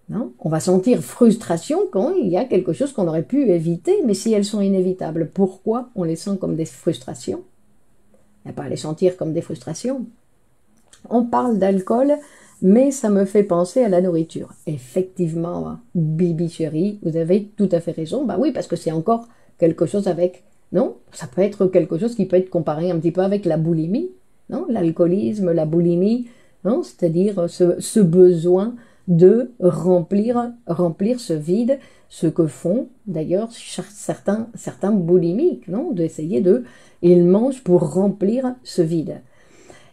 A: Non? On va sentir frustration quand il y a quelque chose qu'on aurait pu éviter, mais si elles sont inévitables, pourquoi on les sent comme des frustrations? Il n'y a pas à les sentir comme des frustrations. On parle d'alcool mais ça me fait penser à la nourriture. Effectivement, Bibi chérie, vous avez tout à fait raison. Bah oui, parce que c'est encore quelque chose avec, non? Ça peut être quelque chose qui peut être comparé un petit peu avec la boulimie, non? L'alcoolisme, la boulimie, non? C'est-à-dire ce besoin de remplir ce vide, ce que font d'ailleurs certains boulimiques, non? D'essayer de, ils mangent pour remplir ce vide.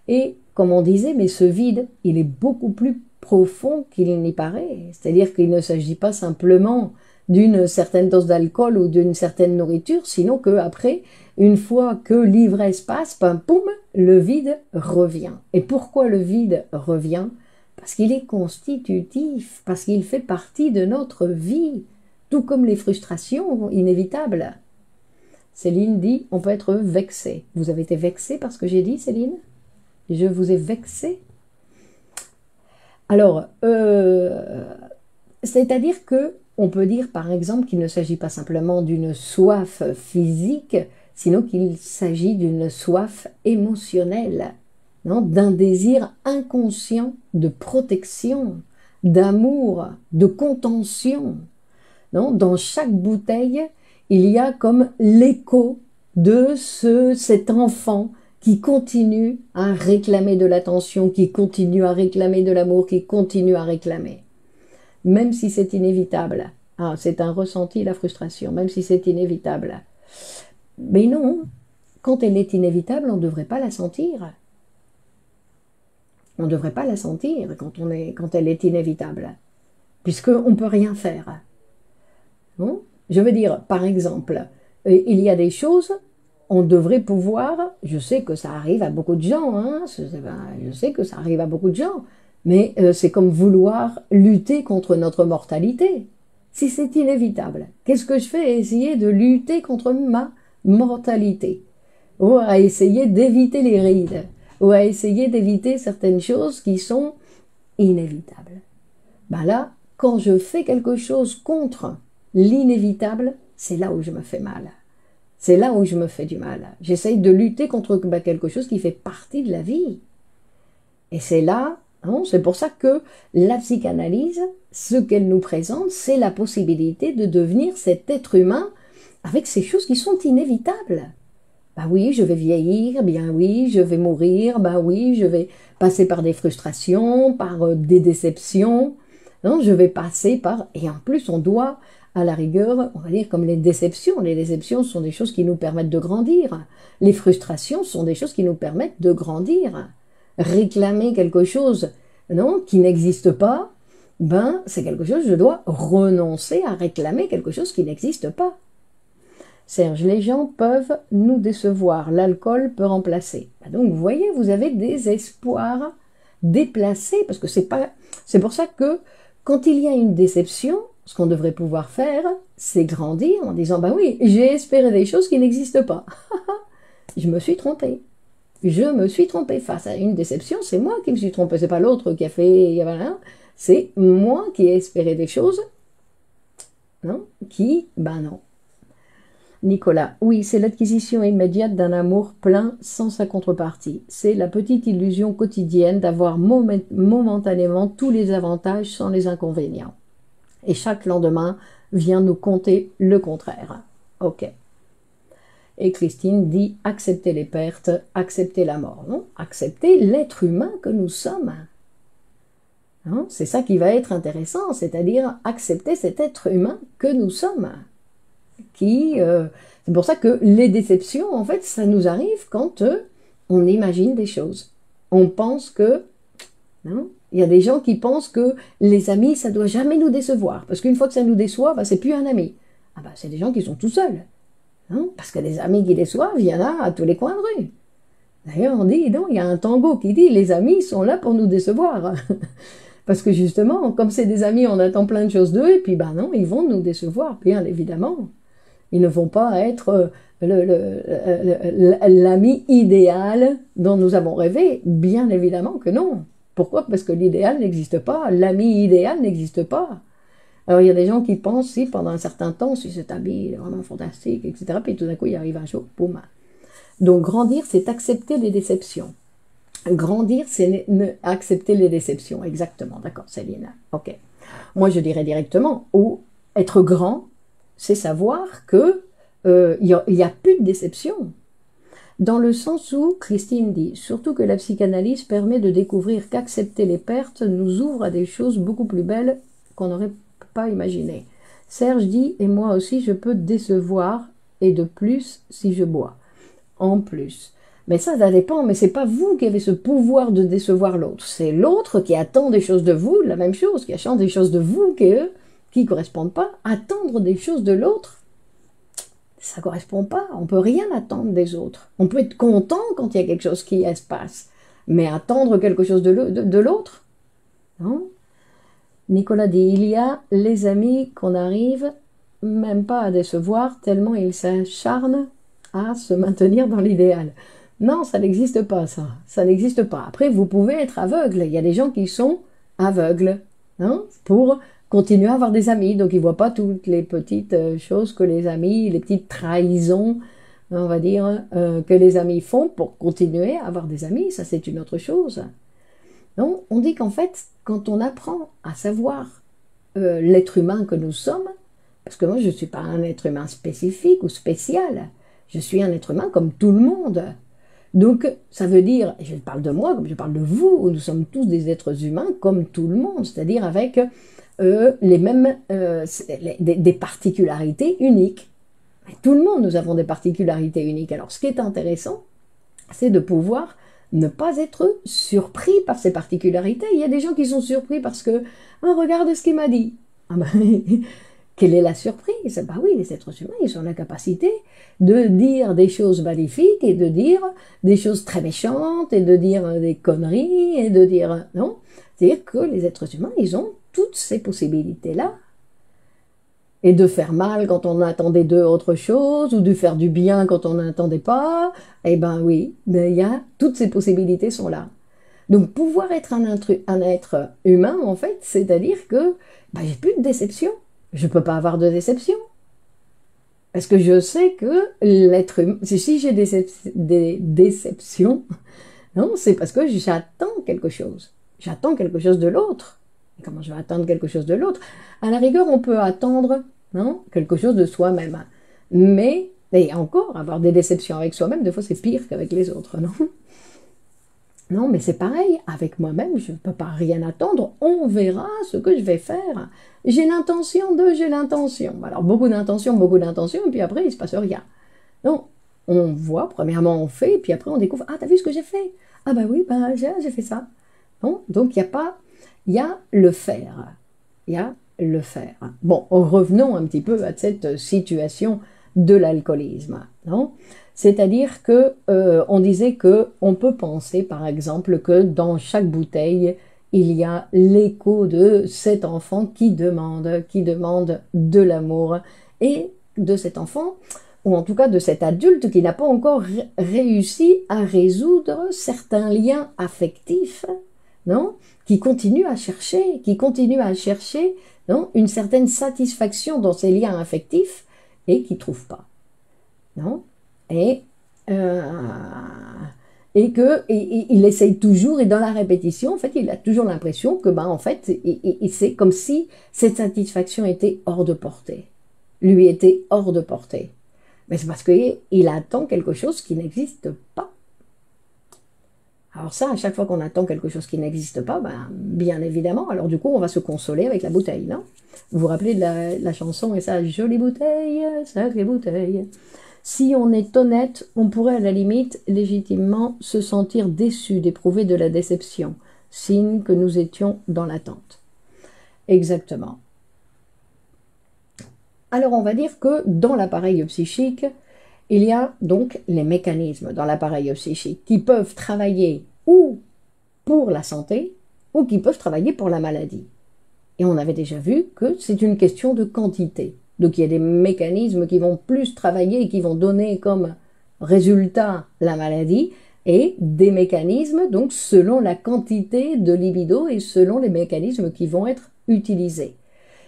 A: Et comme on disait, mais ce vide, il est beaucoup plus profond qu'il n'y paraît. C'est-à-dire qu'il ne s'agit pas simplement d'une certaine dose d'alcool ou d'une certaine nourriture, sinon qu'après, une fois que l'ivresse passe, poum, le vide revient. Et pourquoi le vide revient? Parce qu'il est constitutif, parce qu'il fait partie de notre vie, tout comme les frustrations inévitables. Céline dit, on peut être vexé. Vous avez été vexé par ce que j'ai dit, Céline? Je vous ai vexé? Alors, c'est-à-dire que on peut dire par exemple qu'il ne s'agit pas simplement d'une soif physique, sinon qu'il s'agit d'une soif émotionnelle, non? D'un désir inconscient de protection, d'amour, de contention. Non? Dans chaque bouteille, il y a comme l'écho de cet enfant qui continue à réclamer de l'attention, qui continue à réclamer de l'amour, qui continue à réclamer. Même si c'est inévitable. Ah, c'est un ressenti, la frustration, même si c'est inévitable. Mais non, quand elle est inévitable, on ne devrait pas la sentir. On ne devrait pas la sentir quand elle est inévitable, puisqu'on ne peut rien faire. Non? Je veux dire, par exemple, il y a des choses, on devrait pouvoir, je sais que ça arrive à beaucoup de gens, hein, je sais que ça arrive à beaucoup de gens, mais c'est comme vouloir lutter contre notre mortalité. Si c'est inévitable, qu'est-ce que je fais? Essayer de lutter contre ma mortalité, ou à essayer d'éviter les rides, ou à essayer d'éviter certaines choses qui sont inévitables. Ben là, quand je fais quelque chose contre l'inévitable, c'est là où je me fais mal. C'est là où je me fais du mal. J'essaye de lutter contre quelque chose qui fait partie de la vie. Et c'est là, hein, c'est pour ça que la psychanalyse, ce qu'elle nous présente, c'est la possibilité de devenir cet être humain avec ces choses qui sont inévitables. Ben oui, je vais vieillir, bien oui, je vais mourir, ben oui, je vais passer par des frustrations, par des déceptions. Non, je vais passer par... Et en plus, on doit, à la rigueur, on va dire comme les déceptions. Les déceptions sont des choses qui nous permettent de grandir. Les frustrations sont des choses qui nous permettent de grandir. Réclamer quelque chose, non, qui n'existe pas, ben, c'est quelque chose, je dois renoncer à réclamer quelque chose qui n'existe pas. Serge, les gens peuvent nous décevoir, l'alcool peut remplacer. Ben donc, vous voyez, vous avez des espoirs déplacés, parce que c'est pour ça que quand il y a une déception, ce qu'on devrait pouvoir faire, c'est grandir en disant, ben oui, j'ai espéré des choses qui n'existent pas. Je me suis trompée. Je me suis trompée face à une déception, c'est moi qui me suis trompée, c'est pas l'autre qui a fait, voilà, c'est moi qui ai espéré des choses, non, ben non. Nicolas, oui, c'est l'acquisition immédiate d'un amour plein sans sa contrepartie. C'est la petite illusion quotidienne d'avoir momentanément tous les avantages sans les inconvénients. Et chaque lendemain vient nous conter le contraire. Ok. Et Christine dit accepter les pertes, accepter la mort. Non, accepter l'être humain que nous sommes. Hein? C'est ça qui va être intéressant, c'est-à-dire accepter cet être humain que nous sommes. C'est pour ça que les déceptions, en fait, ça nous arrive quand on imagine des choses. On pense que... Non, il y a des gens qui pensent que les amis, ça doit jamais nous décevoir. Parce qu'une fois que ça nous déçoit, ben, c'est plus un ami. Ah ben, c'est des gens qui sont tout seuls. Hein, parce que les amis qui déçoivent, il y en a à tous les coins de rue. D'ailleurs, on dit, non, il y a un tango qui dit, les amis sont là pour nous décevoir. Parce que justement, comme c'est des amis, on attend plein de choses d'eux, et puis ben non, ils vont nous décevoir, bien évidemment. Ils ne vont pas être l'ami idéal dont nous avons rêvé. Bien évidemment que non. Pourquoi? Parce que l'idéal n'existe pas. L'ami idéal n'existe pas. Alors il y a des gens qui pensent, si pendant un certain temps, si cet ami est vraiment fantastique, etc., puis tout d'un coup il arrive un jour, boum. Donc grandir, c'est accepter les déceptions. Grandir, c'est accepter les déceptions. Exactement, d'accord, Céline. Ok. Moi, je dirais directement, ou être grand, c'est savoir que il y a plus de déception. Dans le sens où, Christine dit, surtout que la psychanalyse permet de découvrir qu'accepter les pertes nous ouvre à des choses beaucoup plus belles qu'on n'aurait pas imaginées. Serge dit, et moi aussi je peux décevoir, et de plus si je bois. En plus. Mais ça dépend, mais c'est pas vous qui avez ce pouvoir de décevoir l'autre. C'est l'autre qui attend des choses de vous, la même chose, qui attend des choses de vous qui ne correspondent pas. Attendre des choses de l'autre, ça ne correspond pas. On ne peut rien attendre des autres. On peut être content quand il y a quelque chose qui se passe, mais attendre quelque chose de l'autre, non. Nicolas dit, il y a les amis qu'on n'arrive même pas à décevoir tellement ils s'acharnent à se maintenir dans l'idéal. Non, ça n'existe pas, ça. Ça n'existe pas. Après, vous pouvez être aveugle. Il y a des gens qui sont aveugles, hein, pour continuer à avoir des amis. Donc, ils ne voient pas toutes les petites choses que les amis, les petites trahisons, on va dire, que les amis font pour continuer à avoir des amis. Ça, c'est une autre chose. Donc, on dit qu'en fait, quand on apprend à savoir l'être humain que nous sommes, parce que moi, je ne suis pas un être humain spécifique ou spécial, je suis un être humain comme tout le monde. Donc, ça veut dire, je parle de moi comme je parle de vous, nous sommes tous des êtres humains comme tout le monde, c'est-à-dire avec les mêmes, des particularités uniques. Et tout le monde, nous avons des particularités uniques. Alors, ce qui est intéressant, c'est de pouvoir ne pas être surpris par ces particularités. Il y a des gens qui sont surpris parce que, ah, regarde ce qu'il m'a dit. Ah ben, quelle est la surprise? Bah oui, les êtres humains, ils ont la capacité de dire des choses magnifiques et de dire des choses très méchantes et de dire des conneries et de dire... Non, c'est-à-dire que les êtres humains, ils ont toutes ces possibilités-là. Et de faire mal quand on attendait d'eux autre chose, ou de faire du bien quand on n'attendait pas, eh ben oui, il y a, toutes ces possibilités sont là. Donc pouvoir être un être humain, en fait, c'est-à-dire que ben, j'ai plus de déception. Je ne peux pas avoir de déception. Parce que je sais que l'être humain, si j'ai des déceptions, non, c'est parce que j'attends quelque chose. J'attends quelque chose de l'autre. Et comment je vais attendre quelque chose de l'autre? À la rigueur, on peut attendre, non, quelque chose de soi-même. Mais, et encore, avoir des déceptions avec soi-même, des fois c'est pire qu'avec les autres, non? Non, mais c'est pareil, avec moi-même, je ne peux pas rien attendre, on verra ce que je vais faire. J'ai l'intention j'ai l'intention. Alors, beaucoup d'intentions, et puis après, il ne se passe rien. Non, on voit, premièrement, on fait, et puis après, on découvre, ah, t'as vu ce que j'ai fait? Ah bah oui, bah, j'ai fait ça. Non, donc, il n'y a pas, il y a le faire. Il y a le faire. Bon, revenons un petit peu à cette situation de l'alcoolisme, non? C'est-à-dire que on disait que on peut penser, par exemple, que dans chaque bouteille, il y a l'écho de cet enfant qui demande de l'amour et de cet enfant, ou en tout cas de cet adulte qui n'a pas encore réussi à résoudre certains liens affectifs, non, qui continue à chercher, non, une certaine satisfaction dans ces liens affectifs et qui ne trouve pas, non. Et il essaye toujours, et dans la répétition, en fait, il a toujours l'impression que, ben, en fait, c'est comme si cette satisfaction était hors de portée, lui était hors de portée. Mais c'est parce qu'il attend quelque chose qui n'existe pas. Alors ça, à chaque fois qu'on attend quelque chose qui n'existe pas, ben, bien évidemment, alors du coup, on va se consoler avec la bouteille, non? Vous vous rappelez de la chanson, et ça, jolie bouteille, sacrée bouteille. Si on est honnête, on pourrait à la limite légitimement se sentir déçu d'éprouver de la déception, signe que nous étions dans l'attente. Exactement. Alors on va dire que dans l'appareil psychique, il y a donc les mécanismes dans l'appareil psychique qui peuvent travailler ou pour la santé ou qui peuvent travailler pour la maladie. Et on avait déjà vu que c'est une question de quantité. Donc il y a des mécanismes qui vont plus travailler et qui vont donner comme résultat la maladie, et des mécanismes donc selon la quantité de libido et selon les mécanismes qui vont être utilisés.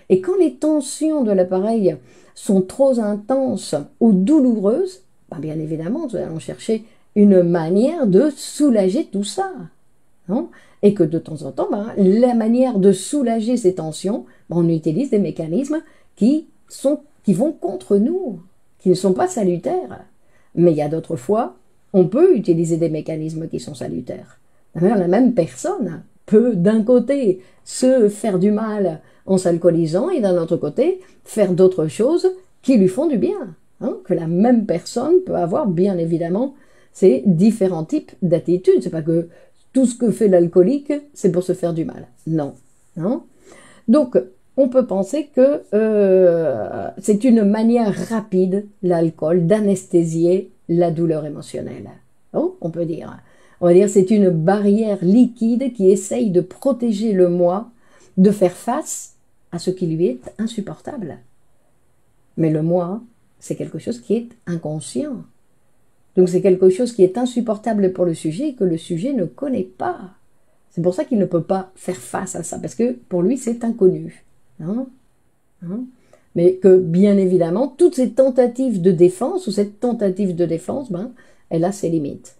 A: Et quand les tensions de l'appareil sont trop intenses ou douloureuses, ben bien évidemment nous allons chercher une manière de soulager tout ça. Non, et que de temps en temps, ben, la manière de soulager ces tensions, ben, on utilise des mécanismes qui vont contre nous, qui ne sont pas salutaires. Mais il y a d'autres fois, on peut utiliser des mécanismes qui sont salutaires. D'ailleurs, la même personne peut d'un côté se faire du mal en s'alcoolisant et d'un autre côté faire d'autres choses qui lui font du bien. Hein, que la même personne peut avoir, bien évidemment, ces différents types d'attitudes. C'est pas que tout ce que fait l'alcoolique, c'est pour se faire du mal. Non. Non. Donc, on peut penser que c'est une manière rapide, l'alcool, d'anesthésier la douleur émotionnelle. Oh, on peut dire. On va dire c'est une barrière liquide qui essaye de protéger le moi, de faire face à ce qui lui est insupportable. Mais le moi, c'est quelque chose qui est inconscient. Donc c'est quelque chose qui est insupportable pour le sujet et que le sujet ne connaît pas. C'est pour ça qu'il ne peut pas faire face à ça, parce que pour lui c'est inconnu. Hein, hein. Mais que bien évidemment, toutes ces tentatives de défense, ou cette tentative de défense, ben, elle a ses limites.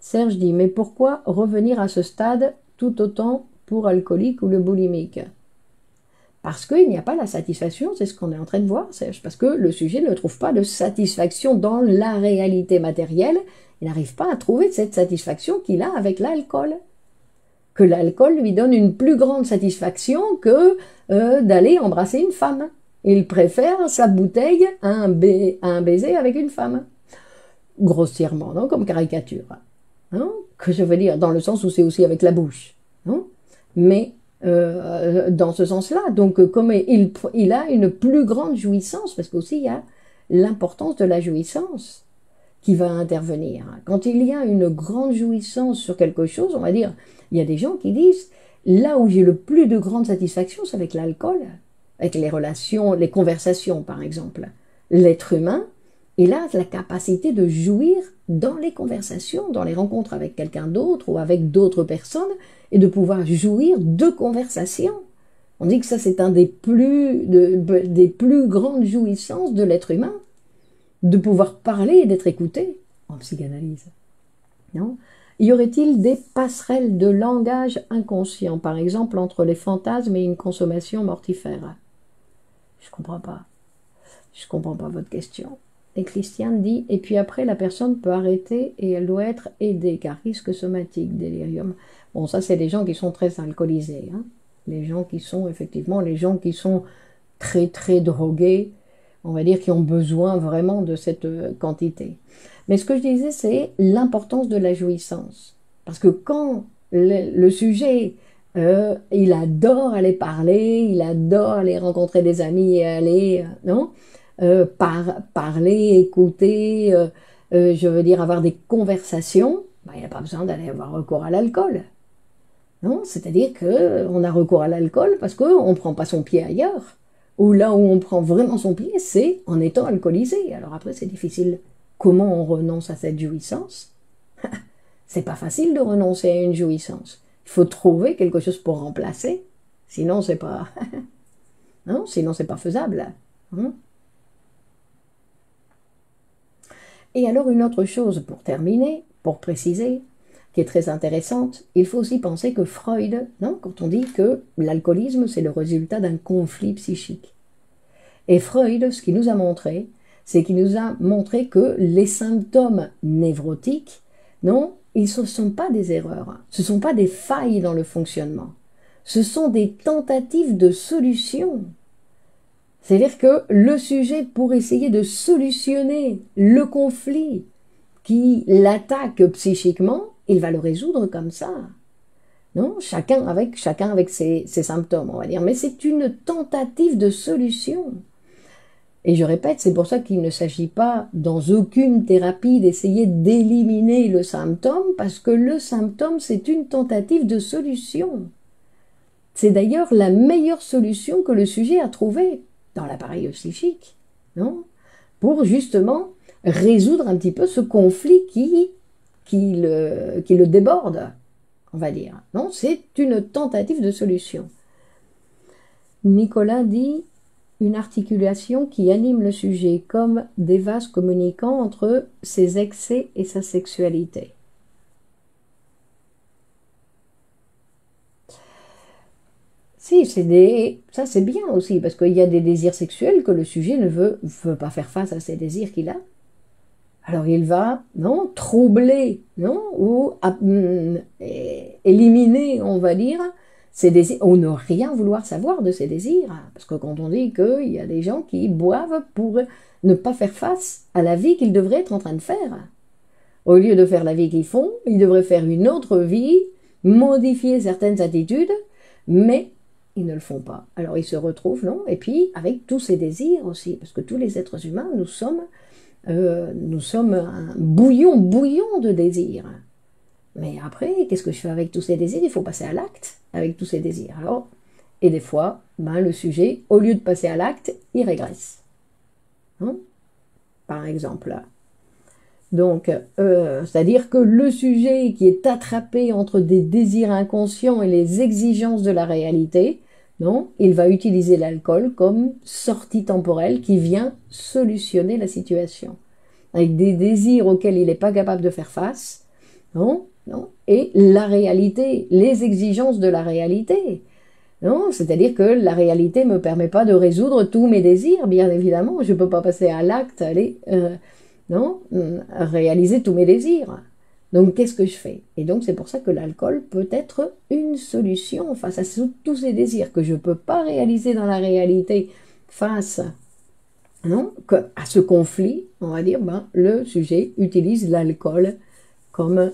A: Serge dit, mais pourquoi revenir à ce stade tout autant pour alcoolique ou le boulimique? Parce qu'il n'y a pas la satisfaction, c'est ce qu'on est en train de voir, Serge, parce que le sujet ne trouve pas de satisfaction dans la réalité matérielle, il n'arrive pas à trouver cette satisfaction qu'il a avec l'alcool. Que l'alcool lui donne une plus grande satisfaction que d'aller embrasser une femme. Il préfère sa bouteille à un baiser avec une femme. Grossièrement, non, comme caricature. Hein, que je veux dire, dans le sens où c'est aussi avec la bouche. Hein, mais dans ce sens-là, donc comme il a une plus grande jouissance, parce qu'aussi il y a l'importance de la jouissance qui va intervenir. Quand il y a une grande jouissance sur quelque chose, on va dire, il y a des gens qui disent, là où j'ai le plus de grande satisfaction, c'est avec l'alcool, avec les relations, les conversations par exemple. L'être humain, il a la capacité de jouir dans les conversations, dans les rencontres avec quelqu'un d'autre ou avec d'autres personnes, et de pouvoir jouir de conversations. On dit que ça c'est un des plus grandes jouissances de l'être humain, de pouvoir parler et d'être écouté en psychanalyse. Non ? Y aurait-il des passerelles de langage inconscient, par exemple entre les fantasmes et une consommation mortifère? Je comprends pas. Je comprends pas votre question. Et Christiane dit, et puis après la personne peut arrêter et elle doit être aidée, car risque somatique, délirium. Bon, ça c'est les gens qui sont très alcoolisés. Hein. Les gens qui sont, effectivement, les gens qui sont très très drogués, on va dire, qui ont besoin vraiment de cette quantité. Mais ce que je disais, c'est l'importance de la jouissance. Parce que quand le sujet, il adore aller parler, il adore aller rencontrer des amis et aller, non, parler, écouter, je veux dire avoir des conversations, ben, il n'y a pas besoin d'aller avoir recours à l'alcool. Non, c'est-à-dire qu'on a recours à l'alcool parce qu'on ne prend pas son pied ailleurs. Ou là où on prend vraiment son pied, c'est en étant alcoolisé. Alors après, c'est difficile. Comment on renonce à cette jouissance? C'est pas facile de renoncer à une jouissance. Il faut trouver quelque chose pour remplacer. Sinon, c'est pas... non, sinon, c'est pas faisable. Hein? Et alors, une autre chose pour terminer, pour préciser, qui est très intéressante, il faut aussi penser que Freud, non, quand on dit que l'alcoolisme, c'est le résultat d'un conflit psychique. Et Freud, ce qu'il nous a montré, c'est qu'il nous a montré que les symptômes névrotiques, non, ils ne sont pas des erreurs, ce ne sont pas des failles dans le fonctionnement, ce sont des tentatives de solution. C'est-à-dire que le sujet, pour essayer de solutionner le conflit qui l'attaque psychiquement, il va le résoudre comme ça. Non, chacun avec ses symptômes, on va dire. Mais c'est une tentative de solution. Et je répète, c'est pour ça qu'il ne s'agit pas, dans aucune thérapie, d'essayer d'éliminer le symptôme, parce que le symptôme, c'est une tentative de solution. C'est d'ailleurs la meilleure solution que le sujet a trouvée dans l'appareil psychique, non ? Pour justement résoudre un petit peu ce conflit qui le déborde, on va dire. Non, c'est une tentative de solution. Nicolas dit, une articulation qui anime le sujet, comme des vases communicants entre ses excès et sa sexualité. Si, ça c'est bien aussi, parce qu'il y a des désirs sexuels que le sujet ne veut pas faire face à ces désirs qu'il a. Alors il va, non, troubler, non, ou éliminer, on va dire, ses désirs, ou ne rien vouloir savoir de ses désirs. Parce que quand on dit qu'il y a des gens qui boivent pour ne pas faire face à la vie qu'ils devraient être en train de faire. Au lieu de faire la vie qu'ils font, ils devraient faire une autre vie, modifier certaines attitudes, mais ils ne le font pas. Alors ils se retrouvent, non? Et puis avec tous ces désirs aussi, parce que tous les êtres humains, nous sommes un bouillon de désirs. Mais après, qu'est-ce que je fais avec tous ces désirs? Il faut passer à l'acte avec tous ces désirs. Alors, et des fois, le sujet, au lieu de passer à l'acte, il régresse. Hein? Par exemple. Donc, c'est-à-dire que le sujet qui est attrapé entre des désirs inconscients et les exigences de la réalité, non, il va utiliser l'alcool comme sortie temporelle qui vient solutionner la situation. Avec des désirs auxquels il n'est pas capable de faire face, non, et la réalité, les exigences de la réalité. Non, c'est-à-dire que la réalité ne me permet pas de résoudre tous mes désirs, bien évidemment. Je ne peux pas passer à l'acte, réaliser tous mes désirs. Donc, qu'est-ce que je fais? Et donc, c'est pour ça que l'alcool peut être une solution face à tous ces désirs que je ne peux pas réaliser dans la réalité face à ce conflit. On va dire, le sujet utilise l'alcool comme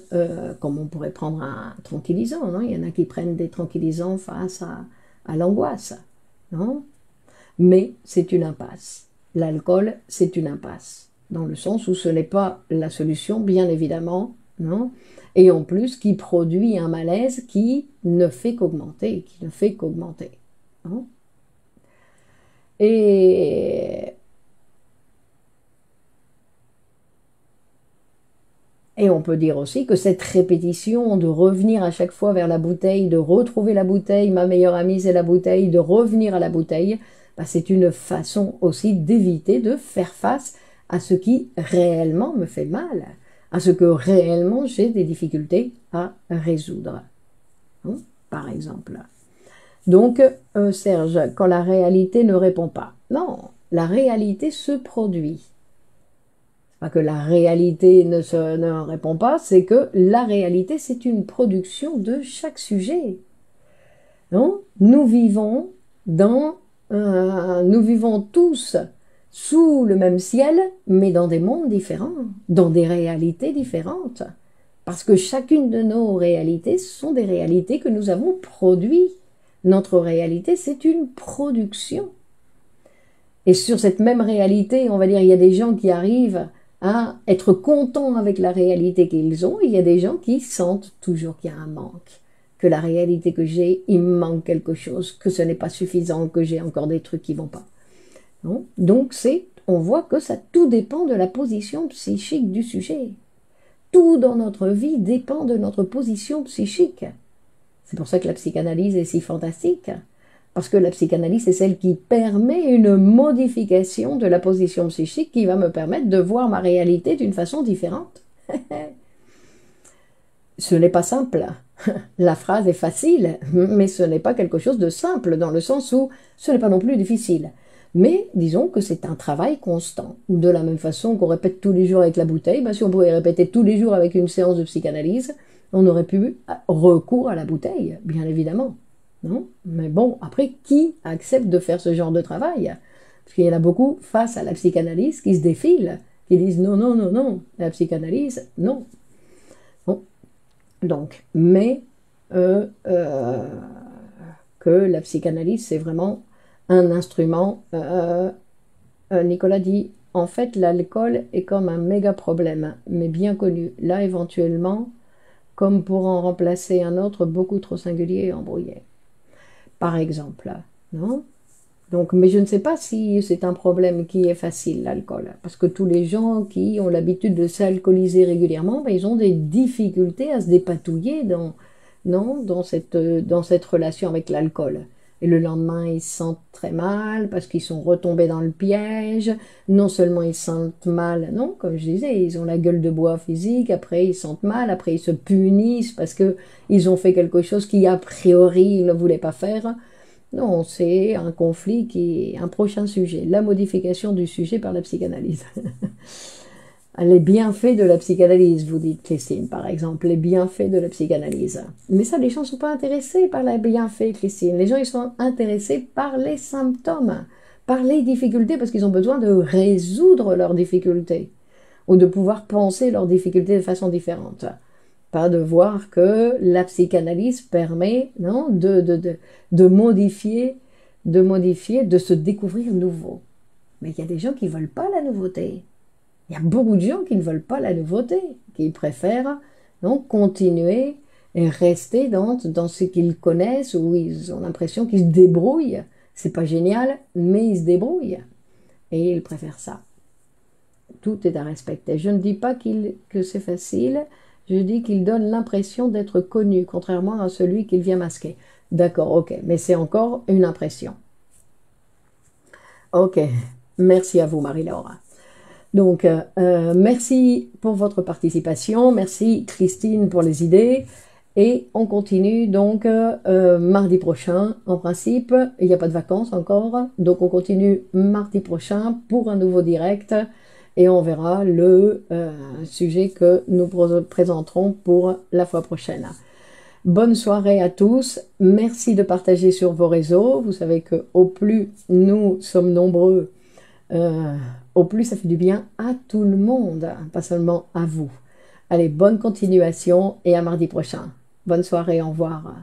A: on pourrait prendre un tranquillisant. Non, il y en a qui prennent des tranquillisants face à l'angoisse. Non, mais c'est une impasse. L'alcool, c'est une impasse. Dans le sens où ce n'est pas la solution, bien évidemment, non, et en plus qui produit un malaise qui ne fait qu'augmenter, non. Et on peut dire aussi que cette répétition de revenir à chaque fois vers la bouteille, de retrouver la bouteille, ma meilleure amie c'est la bouteille, de revenir à la bouteille, c'est une façon aussi d'éviter de faire face à ce qui réellement me fait mal, à ce que réellement j'ai des difficultés à résoudre. Hein, par exemple. Donc, Serge, quand la réalité ne répond pas. Non, la réalité se produit. Pas que la réalité ne répond pas, c'est que la réalité, c'est une production de chaque sujet. Non, nous vivons tous sous le même ciel, mais dans des mondes différents, dans des réalités différentes. Parce que chacune de nos réalités sont des réalités que nous avons produites. Notre réalité, c'est une production. Et sur cette même réalité, on va dire, il y a des gens qui arrivent à être contents avec la réalité qu'ils ont, et il y a des gens qui sentent toujours qu'il y a un manque, que la réalité que j'ai, il me manque quelque chose, que ce n'est pas suffisant, que j'ai encore des trucs qui ne vont pas. Non, donc on voit que ça tout dépend de la position psychique du sujet. Tout dans notre vie dépend de notre position psychique. C'est pour ça que la psychanalyse est si fantastique. Parce que la psychanalyse, c'est celle qui permet une modification de la position psychique qui va me permettre de voir ma réalité d'une façon différente. Ce n'est pas simple. La phrase est facile, mais ce n'est pas quelque chose de simple, dans le sens où ce n'est pas non plus difficile. Mais disons que c'est un travail constant. De la même façon qu'on répète tous les jours avec la bouteille, si on pouvait répéter tous les jours avec une séance de psychanalyse, on aurait pu recours à la bouteille, bien évidemment. Non, mais bon, après, qui accepte de faire ce genre de travail? Parce qu'il y en a beaucoup face à la psychanalyse qui se défilent, qui disent non, non, non, non, la psychanalyse, non. Bon. Donc, mais que la psychanalyse, c'est vraiment un instrument. Nicolas dit, en fait, l'alcool est comme un méga problème, mais bien connu. Là, éventuellement, comme pour en remplacer un autre beaucoup trop singulier et embrouillé. Par exemple, non? Donc, mais je ne sais pas si c'est un problème qui est facile, l'alcool, parce que tous les gens qui ont l'habitude de s'alcooliser régulièrement, ils ont des difficultés à se dépatouiller dans cette relation avec l'alcool. Et le lendemain, ils se sentent très mal parce qu'ils sont retombés dans le piège. Non seulement ils se sentent mal, non, comme je disais, ils ont la gueule de bois physique, après ils se sentent mal, après ils se punissent parce que ils ont fait quelque chose qui, a priori, ils ne voulaient pas faire. Non, c'est un conflit qui est un prochain sujet, la modification du sujet par la psychanalyse. Les bienfaits de la psychanalyse, vous dites Christine, par exemple, les bienfaits de la psychanalyse. Mais ça, les gens ne sont pas intéressés par les bienfaits, Christine. Les gens, ils sont intéressés par les symptômes, par les difficultés, parce qu'ils ont besoin de résoudre leurs difficultés, ou de pouvoir penser leurs difficultés de façon différente. Pas de voir que la psychanalyse permet, non, de modifier, de se découvrir nouveau. Mais il y a des gens qui ne veulent pas la nouveauté. Il y a beaucoup de gens qui ne veulent pas la nouveauté, qui préfèrent donc continuer et rester dans ce qu'ils connaissent, où ils ont l'impression qu'ils se débrouillent. C'est pas génial, mais ils se débrouillent. Et ils préfèrent ça. Tout est à respecter. Je ne dis pas que c'est facile, je dis qu'il donne l'impression d'être connu, contrairement à celui qu'il vient masquer. D'accord, ok, mais c'est encore une impression. Ok, merci à vous Marie-Laure. Donc, merci pour votre participation, merci Christine pour les idées, et on continue donc mardi prochain, en principe, il n'y a pas de vacances encore, donc on continue mardi prochain pour un nouveau direct, et on verra le sujet que nous présenterons pour la fois prochaine. Bonne soirée à tous, merci de partager sur vos réseaux, vous savez que au plus nous sommes nombreux, au plus ça fait du bien à tout le monde, pas seulement à vous. Allez, bonne continuation et à mardi prochain. Bonne soirée, au revoir.